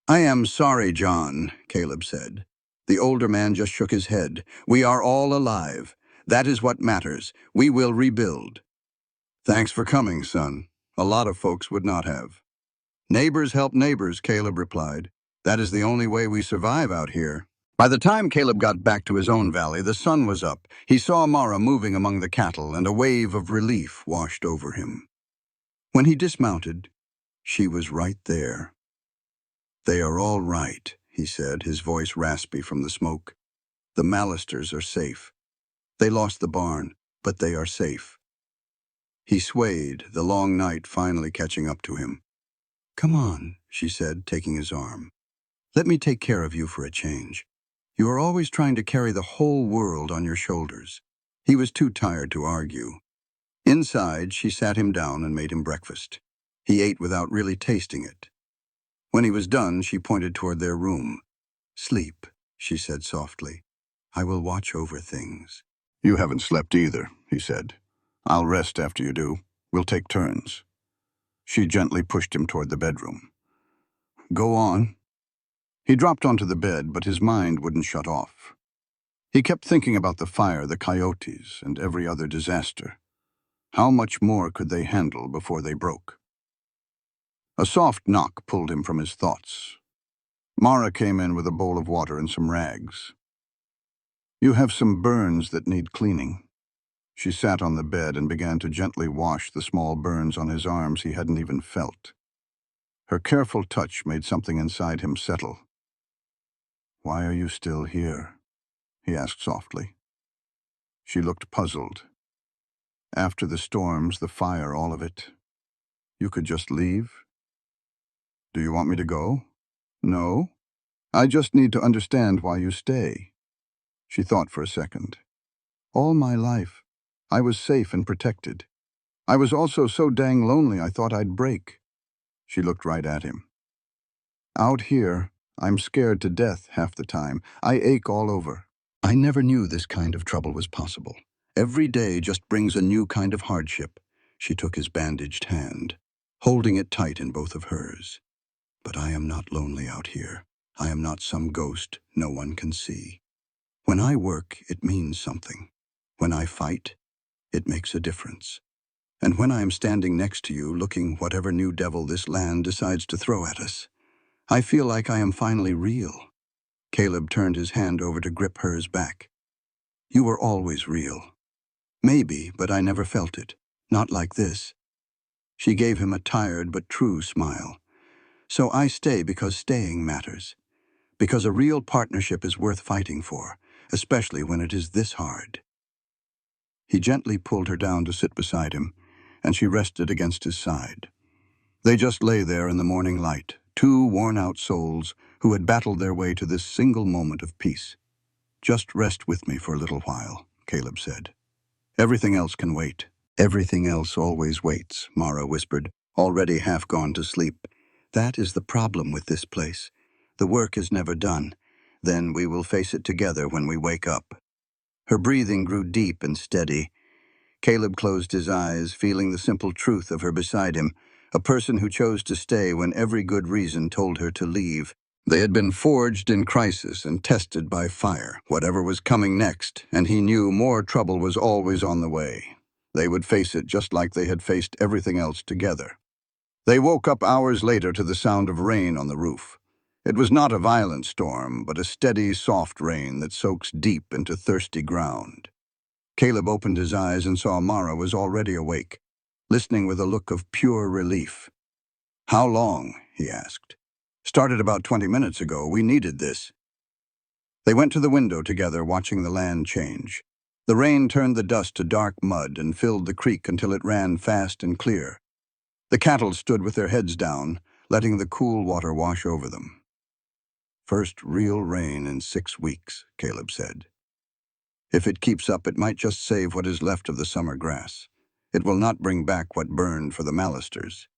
"I am sorry, John," Caleb said. The older man just shook his head. "We are all alive. That is what matters. We will rebuild." "Thanks for coming, son. A lot of folks would not have." "Neighbors help neighbors," Caleb replied. "That is the only way we survive out here." By the time Caleb got back to his own valley, the sun was up. He saw Mara moving among the cattle, and a wave of relief washed over him. When he dismounted, she was right there. "They are all right," he said, his voice raspy from the smoke. "The Mallisters are safe. They lost the barn, but they are safe." He swayed, the long night finally catching up to him. "Come on," she said, taking his arm. "Let me take care of you for a change. You are always trying to carry the whole world on your shoulders." He was too tired to argue. Inside, she sat him down and made him breakfast. He ate without really tasting it. When he was done, she pointed toward their room. "Sleep," she said softly. "I will watch over things." "You haven't slept either," he said. "I'll rest after you do. We'll take turns." She gently pushed him toward the bedroom. "Go on." He dropped onto the bed, but his mind wouldn't shut off. He kept thinking about the fire, the coyotes, and every other disaster. How much more could they handle before they broke? A soft knock pulled him from his thoughts. Mara came in with a bowl of water and some rags. "You have some burns that need cleaning." She sat on the bed and began to gently wash the small burns on his arms he hadn't even felt. Her careful touch made something inside him settle. "Why are you still here?" he asked softly. She looked puzzled. "After the storms, the fire, all of it. You could just leave?" "Do you want me to go?" "No. I just need to understand why you stay." She thought for a second. "All my life, I was safe and protected. I was also so dang lonely I thought I'd break." She looked right at him. "Out here, I'm scared to death half the time. I ache all over. I never knew this kind of trouble was possible. Every day just brings a new kind of hardship." She took his bandaged hand, holding it tight in both of hers. "But I am not lonely out here. I am not some ghost no one can see. When I work, it means something. When I fight, it makes a difference. And when I am standing next to you, looking whatever new devil this land decides to throw at us, I feel like I am finally real." Caleb turned his hand over to grip hers back. "You were always real. Maybe, but I never felt it. Not like this." She gave him a tired but true smile. "So I stay because staying matters. Because a real partnership is worth fighting for, especially when it is this hard." He gently pulled her down to sit beside him, and she rested against his side. They just lay there in the morning light, two worn-out souls who had battled their way to this single moment of peace. "Just rest with me for a little while," Caleb said. "Everything else can wait." "Everything else always waits," Mara whispered, already half gone to sleep. "That is the problem with this place. The work is never done. Then we will face it together when we wake up." Her breathing grew deep and steady. Caleb closed his eyes, feeling the simple truth of her beside him, a person who chose to stay when every good reason told her to leave. They had been forged in crisis and tested by fire, whatever was coming next, and he knew more trouble was always on the way. They would face it just like they had faced everything else together. They woke up hours later to the sound of rain on the roof. It was not a violent storm, but a steady, soft rain that soaks deep into thirsty ground. Caleb opened his eyes and saw Mara was already awake, listening with a look of pure relief. "How long?" he asked. "Started about 20 minutes ago. We needed this." They went to the window together, watching the land change. The rain turned the dust to dark mud and filled the creek until it ran fast and clear. The cattle stood with their heads down, letting the cool water wash over them. "First real rain in 6 weeks," Caleb said. "If it keeps up, it might just save what is left of the summer grass. It will not bring back what burned for the Mallisters,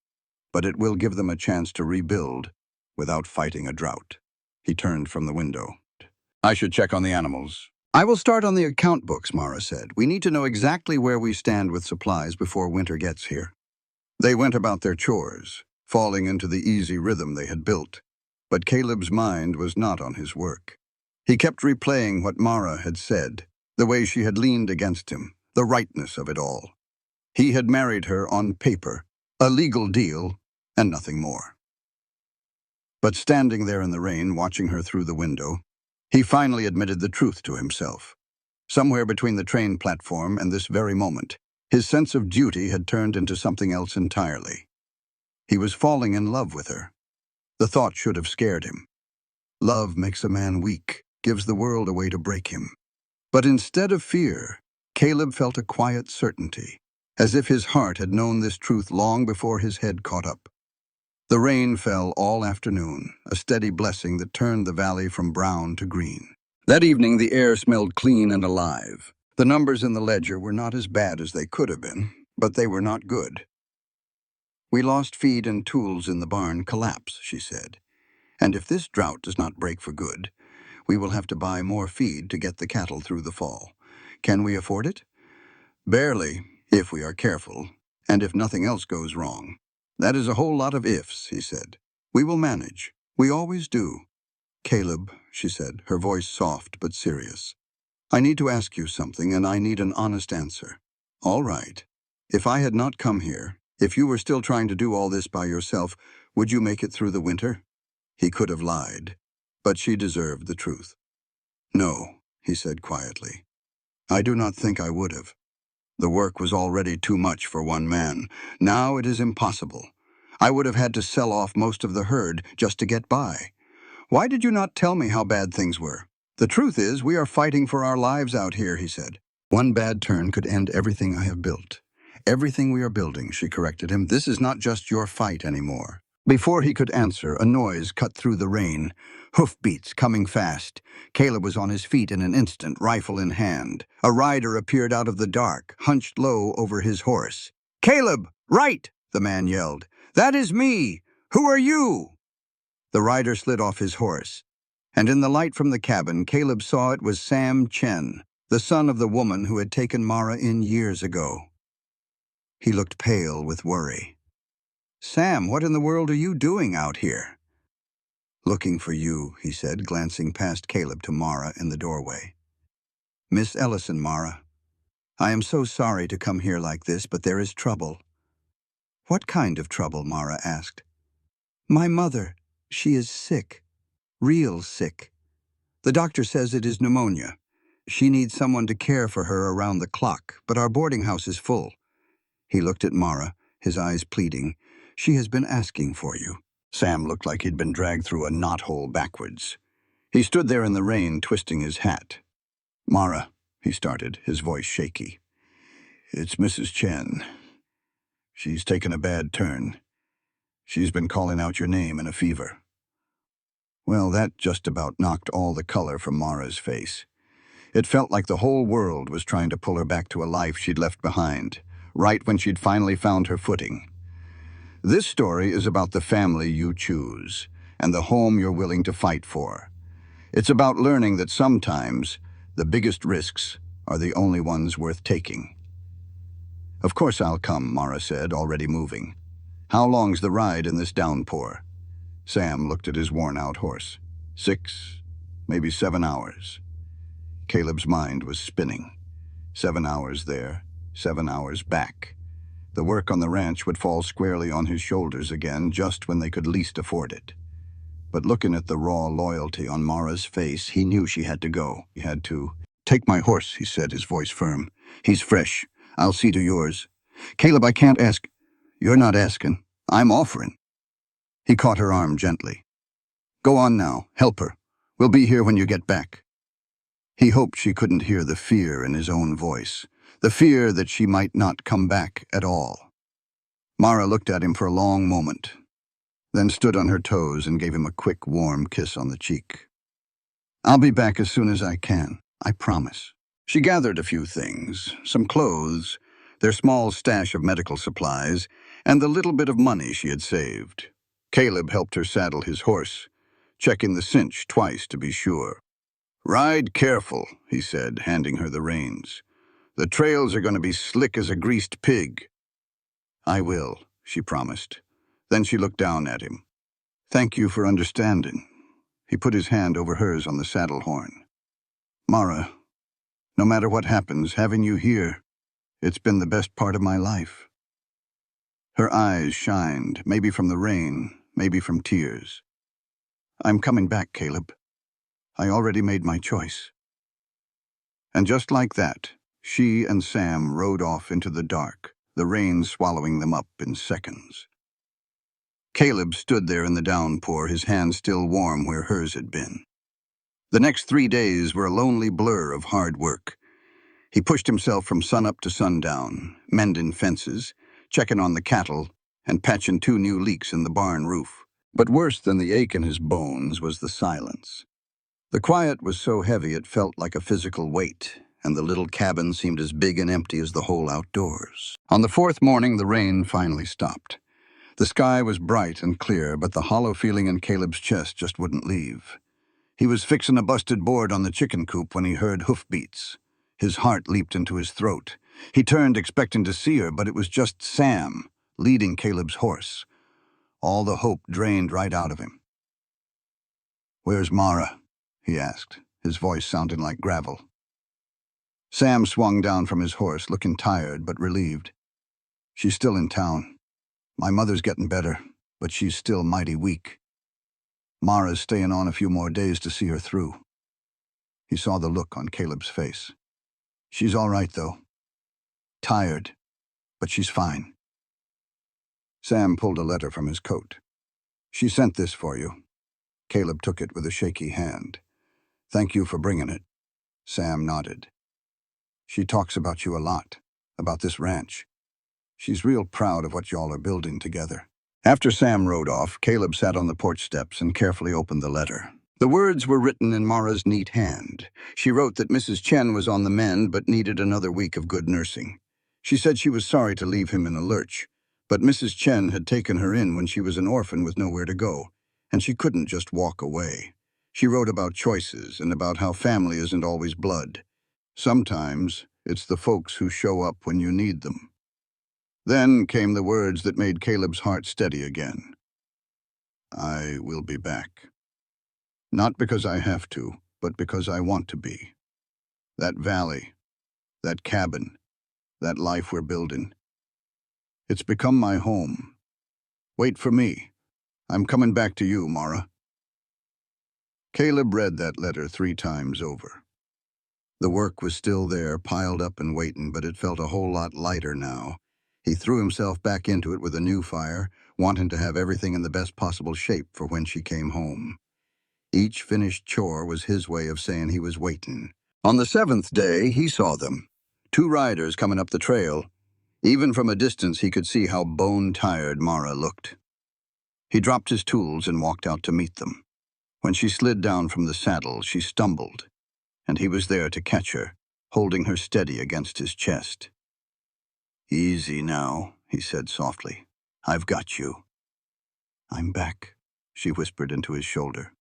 but it will give them a chance to rebuild without fighting a drought." He turned from the window. "I should check on the animals." "I will start on the account books," Mara said. "We need to know exactly where we stand with supplies before winter gets here." They went about their chores, falling into the easy rhythm they had built, but Caleb's mind was not on his work. He kept replaying what Mara had said, the way she had leaned against him, the rightness of it all. He had married her on paper, a legal deal, and nothing more. But standing there in the rain, watching her through the window, he finally admitted the truth to himself. Somewhere between the train platform and this very moment, his sense of duty had turned into something else entirely. He was falling in love with her. The thought should have scared him. Love makes a man weak, gives the world a way to break him. But instead of fear, Caleb felt a quiet certainty, as if his heart had known this truth long before his head caught up. The rain fell all afternoon, a steady blessing that turned the valley from brown to green. That evening, the air smelled clean and alive. The numbers in the ledger were not as bad as they could have been, but they were not good. "We lost feed and tools in the barn collapse," she said. "And if this drought does not break for good, we will have to buy more feed to get the cattle through the fall. Can we afford it?" "Barely, if we are careful, and if nothing else goes wrong." "That is a whole lot of ifs," he said. "We will manage. We always do." "Caleb," she said, her voice soft but serious, "I need to ask you something, and I need an honest answer." "All right. If I had not come here, if you were still trying to do all this by yourself, would you make it through the winter?" He could have lied, but she deserved the truth. "No," he said quietly. "I do not think I would have. The work was already too much for one man. Now it is impossible. I would have had to sell off most of the herd just to get by. Why did you not tell me how bad things were?" "The truth is, we are fighting for our lives out here," he said. "One bad turn could end everything I have built." "Everything we are building," she corrected him. "This is not just your fight anymore." Before he could answer, a noise cut through the rain. Hoofbeats coming fast. Caleb was on his feet in an instant, rifle in hand. A rider appeared out of the dark, hunched low over his horse. "Caleb, right!" the man yelled. "That is me! Who are you?" The rider slid off his horse, and in the light from the cabin, Caleb saw it was Sam Chen, the son of the woman who had taken Mara in years ago. He looked pale with worry. "Sam, what in the world are you doing out here?" "Looking for you," he said, glancing past Caleb to Mara in the doorway. "Miss Ellison, Mara. I am so sorry to come here like this, but there is trouble." "What kind of trouble?" Mara asked. "My mother. She is sick. Real sick. The doctor says it is pneumonia. She needs someone to care for her around the clock, but our boarding house is full." He looked at Mara, his eyes pleading. "She has been asking for you." Sam looked like he'd been dragged through a knothole backwards. He stood there in the rain, twisting his hat. "Mara," he started, his voice shaky. "It's Mrs. Chen. She's taken a bad turn. She's been calling out your name in a fever." Well, that just about knocked all the color from Mara's face. It felt like the whole world was trying to pull her back to a life she'd left behind, right when she'd finally found her footing. This story is about the family you choose, and the home you're willing to fight for. It's about learning that sometimes the biggest risks are the only ones worth taking. "Of course I'll come," Mara said, already moving. "How long's the ride in this downpour?" Sam looked at his worn-out horse. 6, maybe 7 hours. Caleb's mind was spinning. 7 hours there, 7 hours back. The work on the ranch would fall squarely on his shoulders again just when they could least afford it. But looking at the raw loyalty on Mara's face, he knew she had to go. He had to. "Take my horse," he said, his voice firm. "He's fresh. I'll see to yours." "Caleb, I can't ask." "You're not asking. I'm offering." He caught her arm gently. "Go on now. Help her. We'll be here when you get back." He hoped she couldn't hear the fear in his own voice, the fear that she might not come back at all. Mara looked at him for a long moment, then stood on her toes and gave him a quick, warm kiss on the cheek. "I'll be back as soon as I can, I promise." She gathered a few things, some clothes, their small stash of medical supplies, and the little bit of money she had saved. Caleb helped her saddle his horse, checking the cinch twice to be sure. "Ride careful," he said, handing her the reins. "The trails are going to be slick as a greased pig." "I will," she promised. Then she looked down at him. "Thank you for understanding." He put his hand over hers on the saddle horn. "Mara, no matter what happens, having you here, it's been the best part of my life." Her eyes shined, maybe from the rain, maybe from tears. "I'm coming back, Caleb. I already made my choice." And just like that, she and Sam rode off into the dark, the rain swallowing them up in seconds. Caleb stood there in the downpour, his hand still warm where hers had been. The next 3 days were a lonely blur of hard work. He pushed himself from sunup to sundown, mending fences, checking on the cattle, and patching 2 new leaks in the barn roof. But worse than the ache in his bones was the silence. The quiet was so heavy it felt like a physical weight, and the little cabin seemed as big and empty as the whole outdoors. On the 4th morning, the rain finally stopped. The sky was bright and clear, but the hollow feeling in Caleb's chest just wouldn't leave. He was fixing a busted board on the chicken coop when he heard hoofbeats. His heart leaped into his throat. He turned, expecting to see her, but it was just Sam, leading Caleb's horse. All the hope drained right out of him. "Where's Mara?" he asked, his voice sounding like gravel. Sam swung down from his horse, looking tired but relieved. "She's still in town. My mother's getting better, but she's still mighty weak. Mara's staying on a few more days to see her through." He saw the look on Caleb's face. "She's all right, though. Tired, but she's fine." Sam pulled a letter from his coat. "She sent this for you." Caleb took it with a shaky hand. "Thank you for bringing it." Sam nodded. "She talks about you a lot, about this ranch. She's real proud of what y'all are building together." After Sam rode off, Caleb sat on the porch steps and carefully opened the letter. The words were written in Mara's neat hand. She wrote that Mrs. Chen was on the mend but needed another week of good nursing. She said she was sorry to leave him in a lurch, but Mrs. Chen had taken her in when she was an orphan with nowhere to go, and she couldn't just walk away. She wrote about choices and about how family isn't always blood. Sometimes it's the folks who show up when you need them. Then came the words that made Caleb's heart steady again. "I will be back. Not because I have to, but because I want to be. That valley, that cabin, that life we're building. It's become my home. Wait for me. I'm coming back to you, Mara." Caleb read that letter 3 times over. The work was still there, piled up and waiting, but it felt a whole lot lighter now. He threw himself back into it with a new fire, wanting to have everything in the best possible shape for when she came home. Each finished chore was his way of saying he was waiting. On the 7th day, he saw them. 2 riders coming up the trail. Even from a distance, he could see how bone-tired Mara looked. He dropped his tools and walked out to meet them. When she slid down from the saddle, she stumbled, and he was there to catch her, holding her steady against his chest. "Easy now," he said softly. "I've got you." "I'm back," she whispered into his shoulder.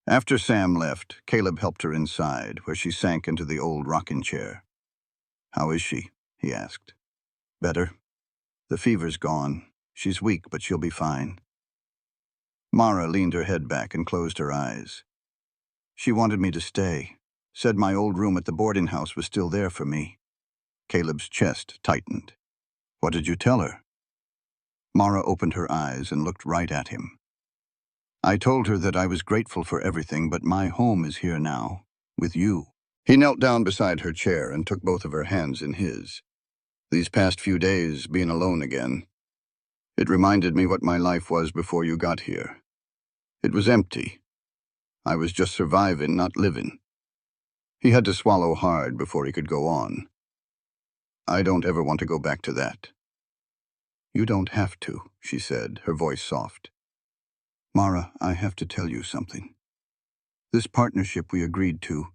After Sam left, Caleb helped her inside, where she sank into the old rocking chair. "How is she?" he asked. "Better. The fever's gone. She's weak, but she'll be fine." Mara leaned her head back and closed her eyes. "She wanted me to stay. Said my old room at the boarding house was still there for me." Caleb's chest tightened. "What did you tell her?" Mara opened her eyes and looked right at him. "I told her that I was grateful for everything, but my home is here now, with you." He knelt down beside her chair and took both of her hands in his. "These past few days, being alone again, it reminded me what my life was before you got here. It was empty. I was just surviving, not living." He had to swallow hard before he could go on. "I don't ever want to go back to that." "You don't have to," she said, her voice soft. "Mara, I have to tell you something. This partnership we agreed to,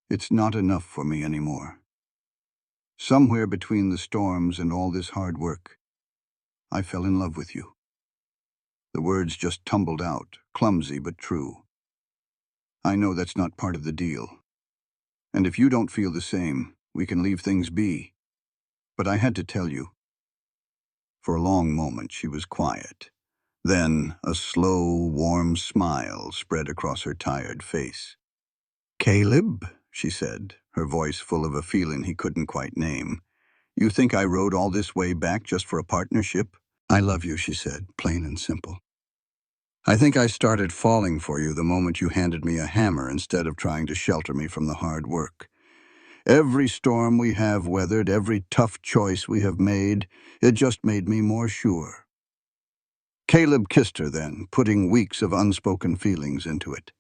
it's not enough for me anymore. Somewhere between the storms and all this hard work, I fell in love with you." The words just tumbled out, clumsy but true. "I know that's not part of the deal. And if you don't feel the same, we can leave things be. But I had to tell you." For a long moment she was quiet. Then a slow, warm smile spread across her tired face. "Caleb," she said, her voice full of a feeling he couldn't quite name, "you think I rode all this way back just for a partnership?" "I love you," she said, plain and simple. "I think I started falling for you the moment you handed me a hammer instead of trying to shelter me from the hard work. Every storm we have weathered, every tough choice we have made, it just made me more sure." Caleb kissed her then, putting weeks of unspoken feelings into it.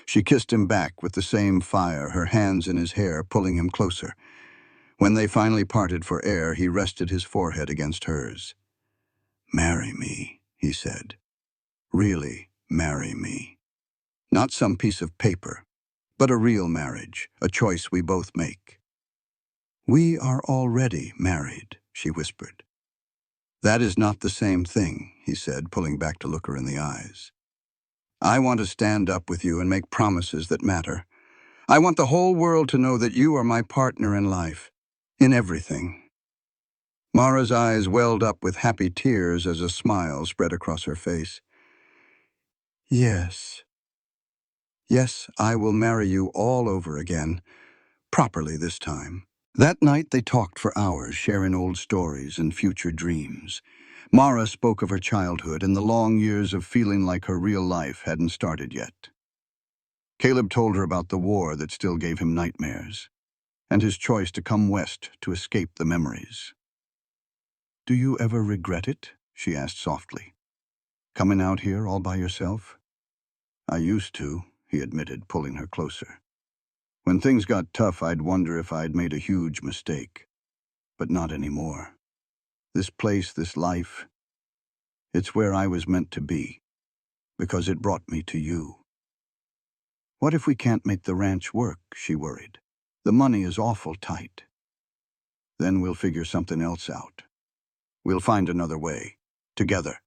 She kissed him back with the same fire, her hands in his hair, pulling him closer. When they finally parted for air, he rested his forehead against hers. "Marry me," he said. "Really, marry me. Not some piece of paper, but a real marriage, a choice we both make." "We are already married," she whispered. "That is not the same thing," he said, pulling back to look her in the eyes. "I want to stand up with you and make promises that matter. I want the whole world to know that you are my partner in life, in everything." Mara's eyes welled up with happy tears as a smile spread across her face. "Yes. Yes, I will marry you all over again, properly this time." That night they talked for hours, sharing old stories and future dreams. Mara spoke of her childhood and the long years of feeling like her real life hadn't started yet. Caleb told her about the war that still gave him nightmares, and his choice to come west to escape the memories. "Do you ever regret it?" she asked softly. "Coming out here all by yourself?" "I used to," he admitted, pulling her closer. "When things got tough, I'd wonder if I'd made a huge mistake. But not anymore. This place, this life, it's where I was meant to be, because it brought me to you." "What if we can't make the ranch work?" she worried. "The money is awful tight." "Then we'll figure something else out. We'll find another way. Together."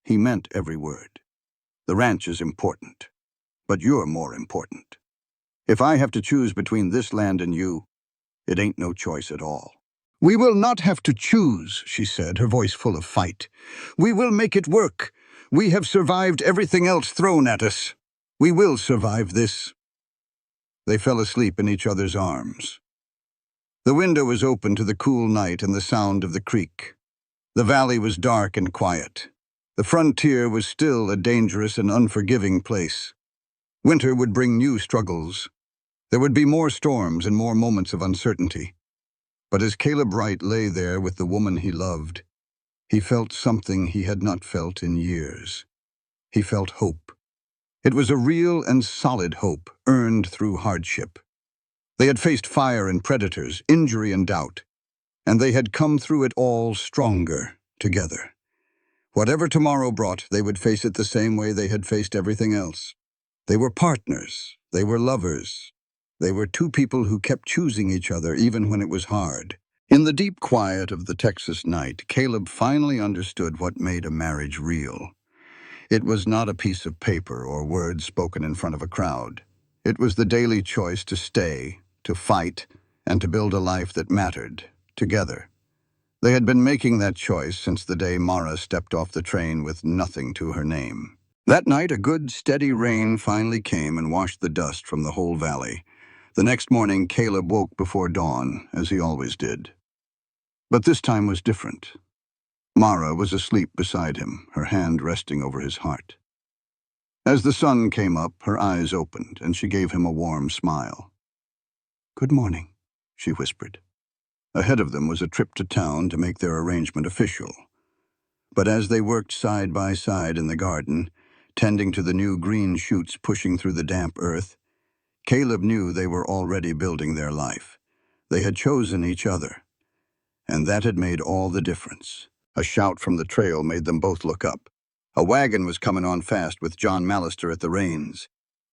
He meant every word. "The ranch is important, but you're more important. If I have to choose between this land and you, it ain't no choice at all." "We will not have to choose," she said, her voice full of fight. "We will make it work. We have survived everything else thrown at us. We will survive this." They fell asleep in each other's arms. The window was open to the cool night and the sound of the creek. The valley was dark and quiet. The frontier was still a dangerous and unforgiving place. Winter would bring new struggles. There would be more storms and more moments of uncertainty. But as Caleb Wright lay there with the woman he loved, he felt something he had not felt in years. He felt hope. It was a real and solid hope, earned through hardship. They had faced fire and predators, injury and doubt, and they had come through it all stronger together. Whatever tomorrow brought, they would face it the same way they had faced everything else. They were partners. They were lovers. They were two people who kept choosing each other even when it was hard. In the deep quiet of the Texas night, Caleb finally understood what made a marriage real. It was not a piece of paper or words spoken in front of a crowd. It was the daily choice to stay, to fight, and to build a life that mattered, together. They had been making that choice since the day Mara stepped off the train with nothing to her name. That night, a good, steady rain finally came and washed the dust from the whole valley. The next morning, Caleb woke before dawn, as he always did. But this time was different. Mara was asleep beside him, her hand resting over his heart. As the sun came up, her eyes opened, and she gave him a warm smile. "Good morning," she whispered. Ahead of them was a trip to town to make their arrangement official. But as they worked side by side in the garden, tending to the new green shoots pushing through the damp earth, Caleb knew they were already building their life. They had chosen each other, and that had made all the difference. A shout from the trail made them both look up. A wagon was coming on fast with John Mallister at the reins.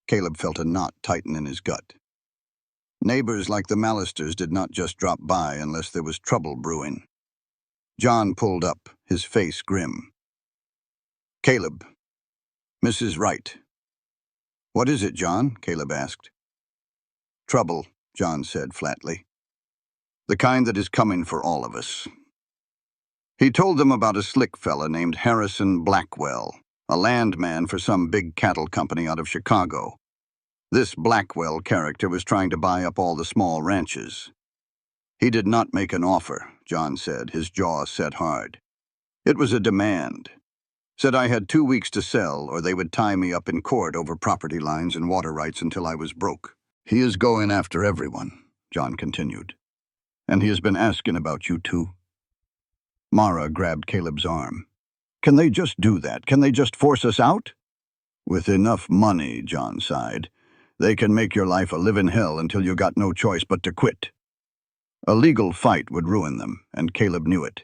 Caleb felt a knot tighten in his gut. Neighbors like the Mallisters did not just drop by unless there was trouble brewing. John pulled up, his face grim. "Caleb, Mrs. Wright." "What is it, John?" Caleb asked. "Trouble," John said flatly. "The kind that is coming for all of us." He told them about a slick fella named Harrison Blackwell, a landman for some big cattle company out of Chicago. This Blackwell character was trying to buy up all the small ranches. He did not make an offer, John said, his jaw set hard. It was a demand. Said I had 2 weeks to sell, or they would tie me up in court over property lines and water rights until I was broke. He is going after everyone, John continued. And he has been asking about you too. Mara grabbed Caleb's arm. Can they just do that? Can they just force us out? With enough money, John sighed. They can make your life a living hell until you got no choice but to quit. A legal fight would ruin them, and Caleb knew it.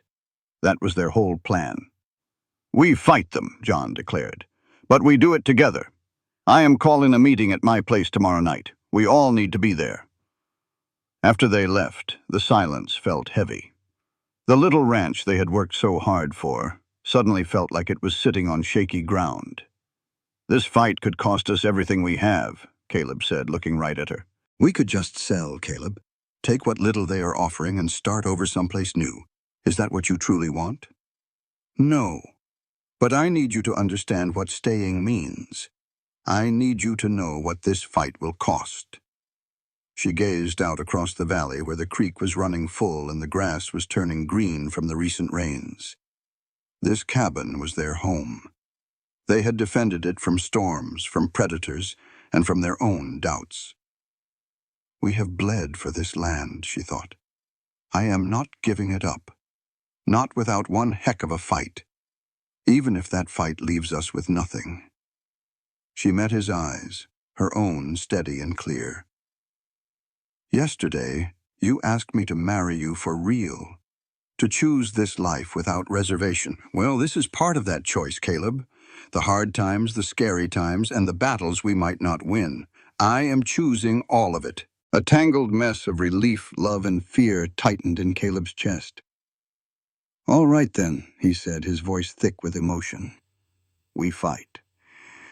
That was their whole plan. We fight them, John declared. But we do it together. I am calling a meeting at my place tomorrow night. We all need to be there. After they left, the silence felt heavy. The little ranch they had worked so hard for suddenly felt like it was sitting on shaky ground. This fight could cost us everything we have, Caleb said, looking right at her. We could just sell, Caleb. Take what little they are offering and start over someplace new. Is that what you truly want? No. But I need you to understand what staying means. I need you to know what this fight will cost. She gazed out across the valley where the creek was running full and the grass was turning green from the recent rains. This cabin was their home. They had defended it from storms, from predators, and from their own doubts. We have bled for this land, she thought. I am not giving it up. Not without one heck of a fight. Even if that fight leaves us with nothing. She met his eyes, her own steady and clear. Yesterday, you asked me to marry you for real, to choose this life without reservation. Well, this is part of that choice, Caleb. The hard times, the scary times, and the battles we might not win. I am choosing all of it. A tangled mess of relief, love, and fear tightened in Caleb's chest. All right then, he said, his voice thick with emotion. We fight.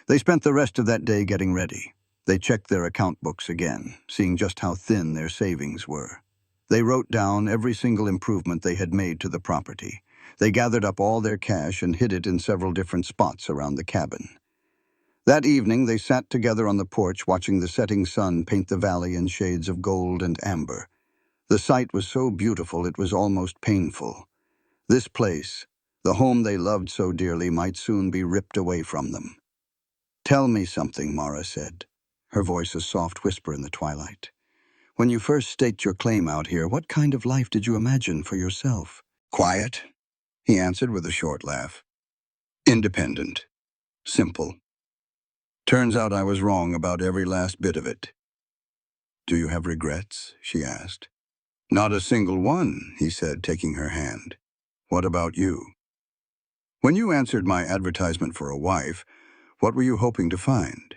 They spent the rest of that day getting ready. They checked their account books again, seeing just how thin their savings were. They wrote down every single improvement they had made to the property. They gathered up all their cash and hid it in several different spots around the cabin. That evening, they sat together on the porch watching the setting sun paint the valley in shades of gold and amber. The sight was so beautiful it was almost painful. This place, the home they loved so dearly, might soon be ripped away from them. Tell me something, Mara said, her voice a soft whisper in the twilight. When you first staked your claim out here, what kind of life did you imagine for yourself? Quiet, he answered with a short laugh. Independent. Simple. Turns out I was wrong about every last bit of it. Do you have regrets? She asked. Not a single one, he said, taking her hand. What about you? When you answered my advertisement for a wife, what were you hoping to find?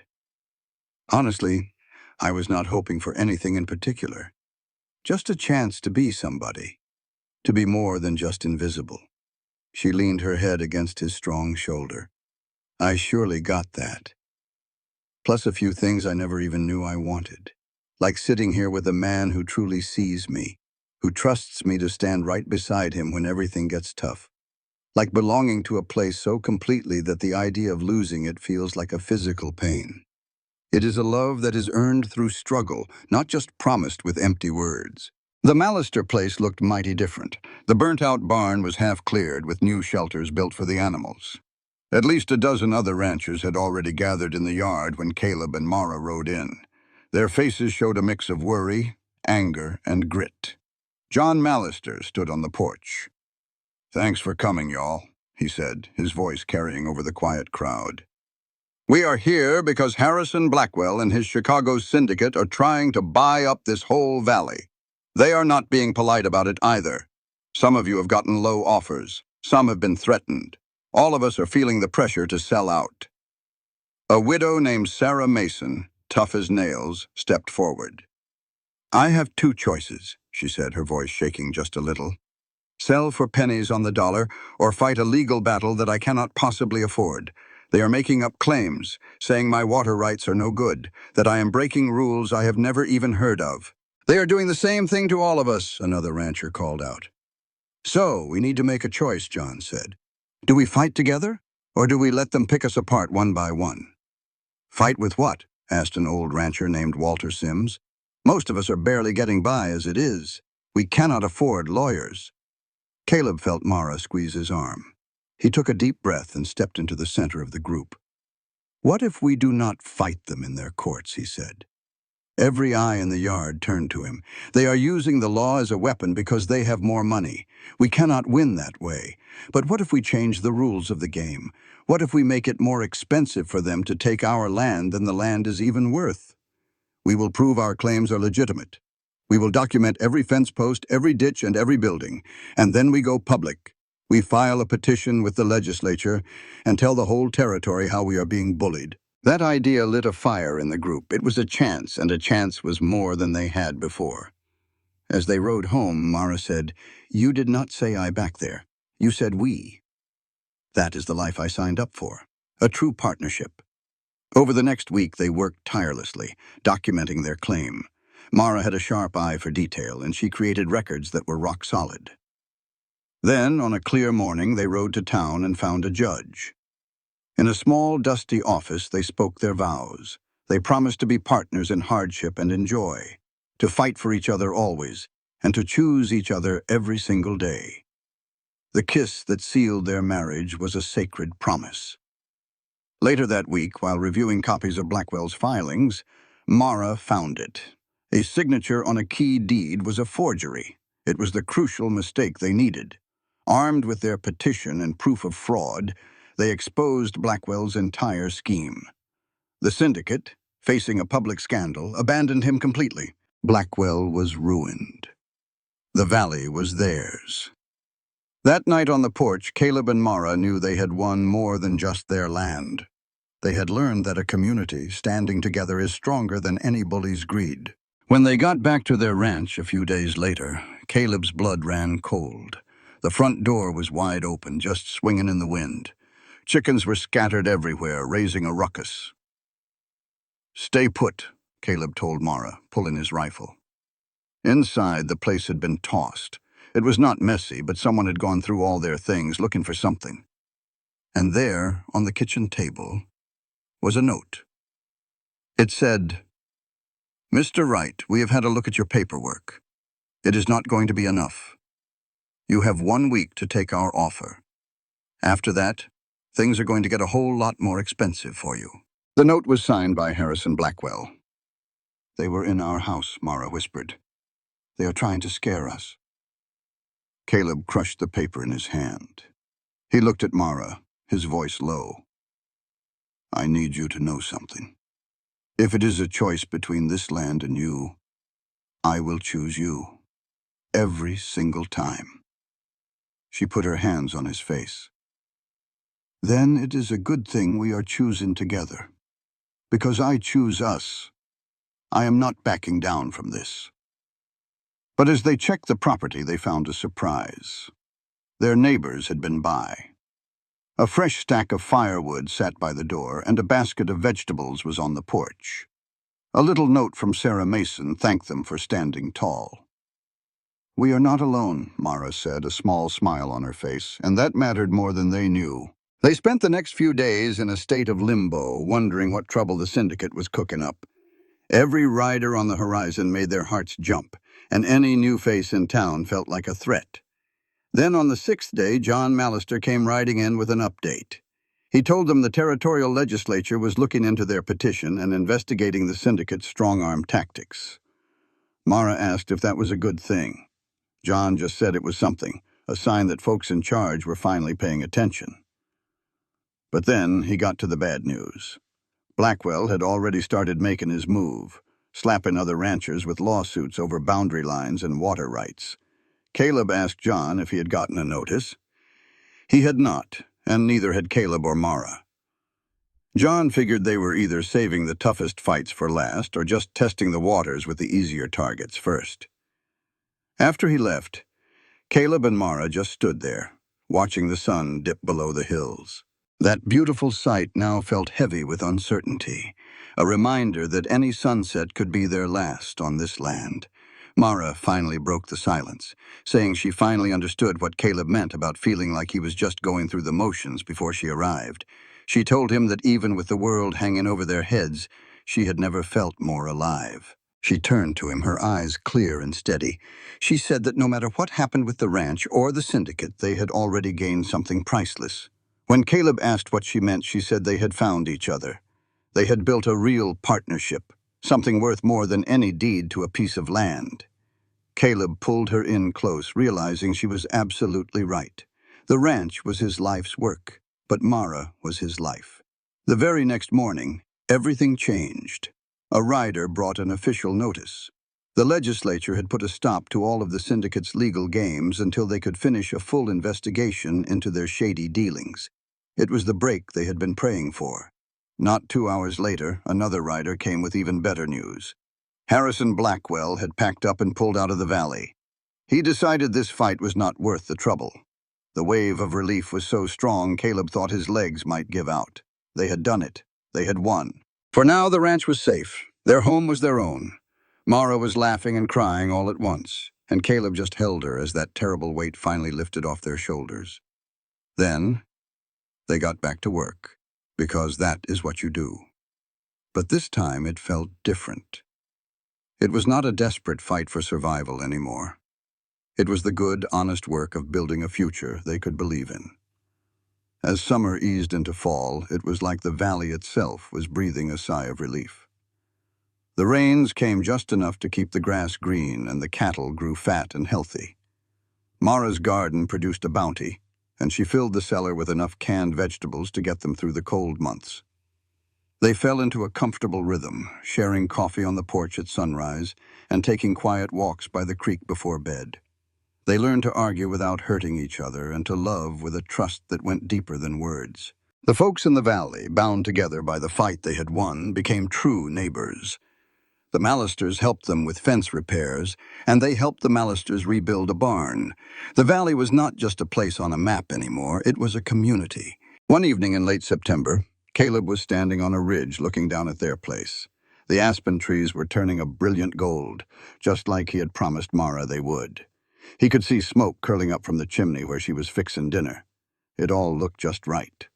Honestly, I was not hoping for anything in particular. Just a chance to be somebody. To be more than just invisible. She leaned her head against his strong shoulder. I surely got that. Plus a few things I never even knew I wanted. Like sitting here with a man who truly sees me, who trusts me to stand right beside him when everything gets tough. Like belonging to a place so completely that the idea of losing it feels like a physical pain. It is a love that is earned through struggle, not just promised with empty words. The Mallister place looked mighty different. The burnt-out barn was half cleared with new shelters built for the animals. At least a dozen other ranchers had already gathered in the yard when Caleb and Mara rode in. Their faces showed a mix of worry, anger, and grit. John Mallister stood on the porch. Thanks for coming, y'all, he said, his voice carrying over the quiet crowd. We are here because Harrison Blackwell and his Chicago syndicate are trying to buy up this whole valley. They are not being polite about it either. Some of you have gotten low offers. Some have been threatened. All of us are feeling the pressure to sell out. A widow named Sarah Mason, tough as nails, stepped forward. I have two choices, she said, her voice shaking just a little. Sell for pennies on the dollar or fight a legal battle that I cannot possibly afford. They are making up claims, saying my water rights are no good, that I am breaking rules I have never even heard of. They are doing the same thing to all of us, another rancher called out. "So, we need to make a choice," John said. "Do we fight together, or do we let them pick us apart one by one?" "Fight with what?" asked an old rancher named Walter Sims. "Most of us are barely getting by as it is. We cannot afford lawyers." Caleb felt Mara squeeze his arm. He took a deep breath and stepped into the center of the group. "What if we do not fight them in their courts?" he said. Every eye in the yard turned to him. "They are using the law as a weapon because they have more money. We cannot win that way. But what if we change the rules of the game? What if we make it more expensive for them to take our land than the land is even worth? We will prove our claims are legitimate. We will document every fence post, every ditch, and every building, and then we go public. We file a petition with the legislature and tell the whole territory how we are being bullied." That idea lit a fire in the group. It was a chance, and a chance was more than they had before. As they rode home, Mara said, "You did not say I back there. You said we. That is the life I signed up for. A true partnership." Over the next week, they worked tirelessly, documenting their claim. Mara had a sharp eye for detail, and she created records that were rock solid. Then, on a clear morning, they rode to town and found a judge. In a small, dusty office, they spoke their vows. They promised to be partners in hardship and in joy, to fight for each other always, and to choose each other every single day. The kiss that sealed their marriage was a sacred promise. Later that week, while reviewing copies of Blackwell's filings, Mara found it. A signature on a key deed was a forgery. It was the crucial mistake they needed. Armed with their petition and proof of fraud, they exposed Blackwell's entire scheme. The syndicate, facing a public scandal, abandoned him completely. Blackwell was ruined. The valley was theirs. That night on the porch, Caleb and Mara knew they had won more than just their land. They had learned that a community standing together is stronger than any bully's greed. When they got back to their ranch a few days later, Caleb's blood ran cold. The front door was wide open, just swinging in the wind. Chickens were scattered everywhere, raising a ruckus. "Stay put," Caleb told Mara, pulling his rifle. Inside, the place had been tossed. It was not messy, but someone had gone through all their things, looking for something. And there, on the kitchen table, was a note. It said, "Mr. Wright, we have had a look at your paperwork. It is not going to be enough. You have 1 week to take our offer. After that, things are going to get a whole lot more expensive for you." The note was signed by Harrison Blackwell. "They were in our house," Mara whispered. "They are trying to scare us." Caleb crushed the paper in his hand. He looked at Mara, his voice low. "I need you to know something. If it is a choice between this land and you, I will choose you. Every single time." She put her hands on his face. "Then it is a good thing we are choosing together. Because I choose us. I am not backing down from this." But as they checked the property, they found a surprise. Their neighbors had been by. A fresh stack of firewood sat by the door, and a basket of vegetables was on the porch. A little note from Sarah Mason thanked them for standing tall. "We are not alone," Mara said, a small smile on her face, and that mattered more than they knew. They spent the next few days in a state of limbo, wondering what trouble the syndicate was cooking up. Every rider on the horizon made their hearts jump, and any new face in town felt like a threat. Then on the 6th day, John Mallister came riding in with an update. He told them the territorial legislature was looking into their petition and investigating the syndicate's strong-arm tactics. Mara asked if that was a good thing. John just said it was something, a sign that folks in charge were finally paying attention. But then he got to the bad news. Blackwell had already started making his move, slapping other ranchers with lawsuits over boundary lines and water rights. Caleb asked John if he had gotten a notice. He had not, and neither had Caleb or Mara. John figured they were either saving the toughest fights for last or just testing the waters with the easier targets first. After he left, Caleb and Mara just stood there, watching the sun dip below the hills. That beautiful sight now felt heavy with uncertainty, a reminder that any sunset could be their last on this land. Mara finally broke the silence, saying she finally understood what Caleb meant about feeling like he was just going through the motions before she arrived. She told him that even with the world hanging over their heads, she had never felt more alive. She turned to him, her eyes clear and steady. She said that no matter what happened with the ranch or the syndicate, they had already gained something priceless. When Caleb asked what she meant, she said they had found each other. They had built a real partnership, something worth more than any deed to a piece of land. Caleb pulled her in close, realizing she was absolutely right. The ranch was his life's work, but Mara was his life. The very next morning, everything changed. A rider brought an official notice. The legislature had put a stop to all of the syndicate's legal games until they could finish a full investigation into their shady dealings. It was the break they had been praying for. Not 2 hours later, another rider came with even better news. Harrison Blackwell had packed up and pulled out of the valley. He decided this fight was not worth the trouble. The wave of relief was so strong, Caleb thought his legs might give out. They had done it. They had won. For now, the ranch was safe. Their home was their own. Mara was laughing and crying all at once, and Caleb just held her as that terrible weight finally lifted off their shoulders. Then, they got back to work, because that is what you do. But this time it felt different. It was not a desperate fight for survival anymore. It was the good, honest work of building a future they could believe in. As summer eased into fall, it was like the valley itself was breathing a sigh of relief. The rains came just enough to keep the grass green and the cattle grew fat and healthy. Mara's garden produced a bounty, and she filled the cellar with enough canned vegetables to get them through the cold months. They fell into a comfortable rhythm, sharing coffee on the porch at sunrise and taking quiet walks by the creek before bed. They learned to argue without hurting each other and to love with a trust that went deeper than words. The folks in the valley, bound together by the fight they had won, became true neighbors. The Mallisters helped them with fence repairs, and they helped the Mallisters rebuild a barn. The valley was not just a place on a map anymore, it was a community. One evening in late September, Caleb was standing on a ridge looking down at their place. The aspen trees were turning a brilliant gold, just like he had promised Mara they would. He could see smoke curling up from the chimney where she was fixing dinner. It all looked just right.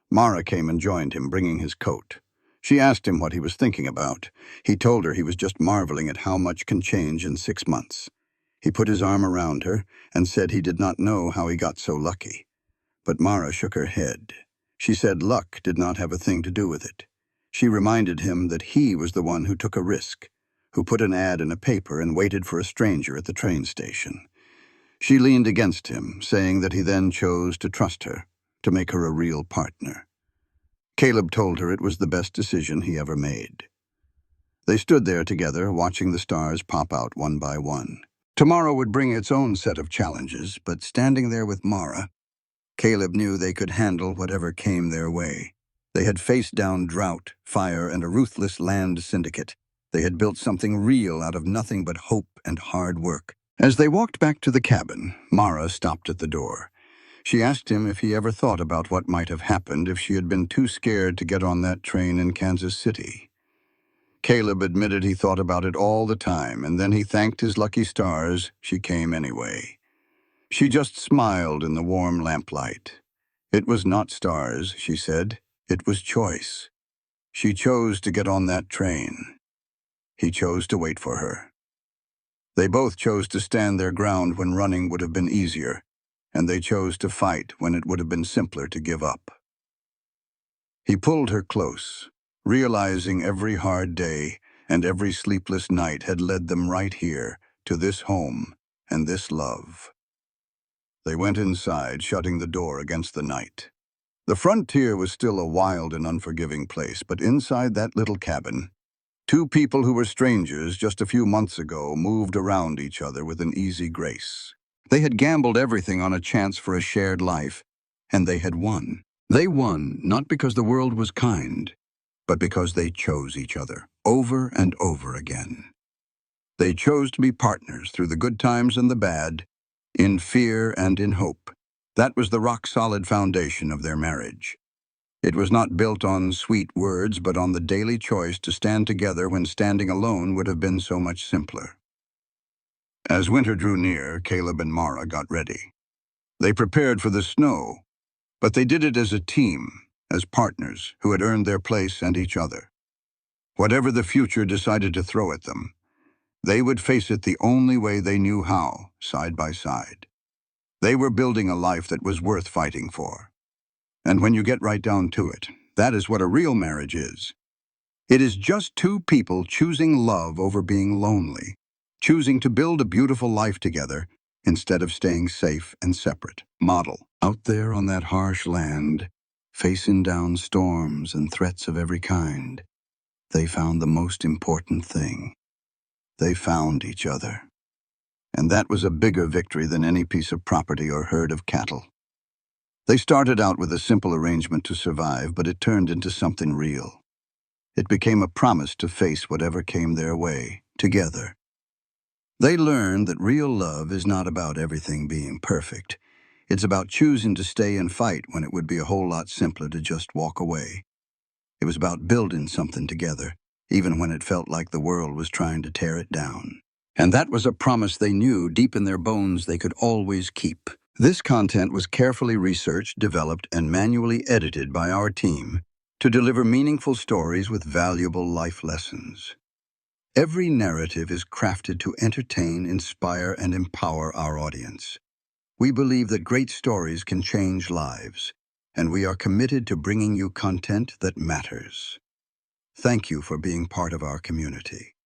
Mara came and joined him, bringing his coat. She asked him what he was thinking about. He told her he was just marveling at how much can change in 6 months. He put his arm around her and said he did not know how he got so lucky. But Mara shook her head. She said luck did not have a thing to do with it. She reminded him that he was the one who took a risk, who put an ad in a paper and waited for a stranger at the train station. She leaned against him, saying that he then chose to trust her, to make her a real partner. Caleb told her it was the best decision he ever made. They stood there together, watching the stars pop out one by one. Tomorrow would bring its own set of challenges, but standing there with Mara, Caleb knew they could handle whatever came their way. They had faced down drought, fire, and a ruthless land syndicate. They had built something real out of nothing but hope and hard work. As they walked back to the cabin, Mara stopped at the door. She asked him if he ever thought about what might have happened if she had been too scared to get on that train in Kansas City. Caleb admitted he thought about it all the time, and then he thanked his lucky stars she came anyway. She just smiled in the warm lamplight. It was not stars, she said. It was choice. She chose to get on that train. He chose to wait for her. They both chose to stand their ground when running would have been easier, and they chose to fight when it would have been simpler to give up. He pulled her close, realizing every hard day and every sleepless night had led them right here, to this home and this love. They went inside, shutting the door against the night. The frontier was still a wild and unforgiving place, but inside that little cabin, two people who were strangers just a few months ago moved around each other with an easy grace. They had gambled everything on a chance for a shared life, and they had won. They won not because the world was kind, but because they chose each other, over and over again. They chose to be partners through the good times and the bad, in fear and in hope. That was the rock-solid foundation of their marriage. It was not built on sweet words, but on the daily choice to stand together when standing alone would have been so much simpler. As winter drew near, Caleb and Mara got ready. They prepared for the snow, but they did it as a team, as partners who had earned their place and each other. Whatever the future decided to throw at them, they would face it the only way they knew how, side by side. They were building a life that was worth fighting for. And when you get right down to it, that is what a real marriage is. It is just two people choosing love over being lonely, choosing to build a beautiful life together instead of staying safe and separate. Model. Out there on that harsh land, facing down storms and threats of every kind, they found the most important thing. They found each other. And that was a bigger victory than any piece of property or herd of cattle. They started out with a simple arrangement to survive, but it turned into something real. It became a promise to face whatever came their way, together. They learned that real love is not about everything being perfect. It's about choosing to stay and fight when it would be a whole lot simpler to just walk away. It was about building something together, even when it felt like the world was trying to tear it down. And that was a promise they knew deep in their bones they could always keep. This content was carefully researched, developed, and manually edited by our team to deliver meaningful stories with valuable life lessons. Every narrative is crafted to entertain, inspire, and empower our audience. We believe that great stories can change lives, and we are committed to bringing you content that matters. Thank you for being part of our community.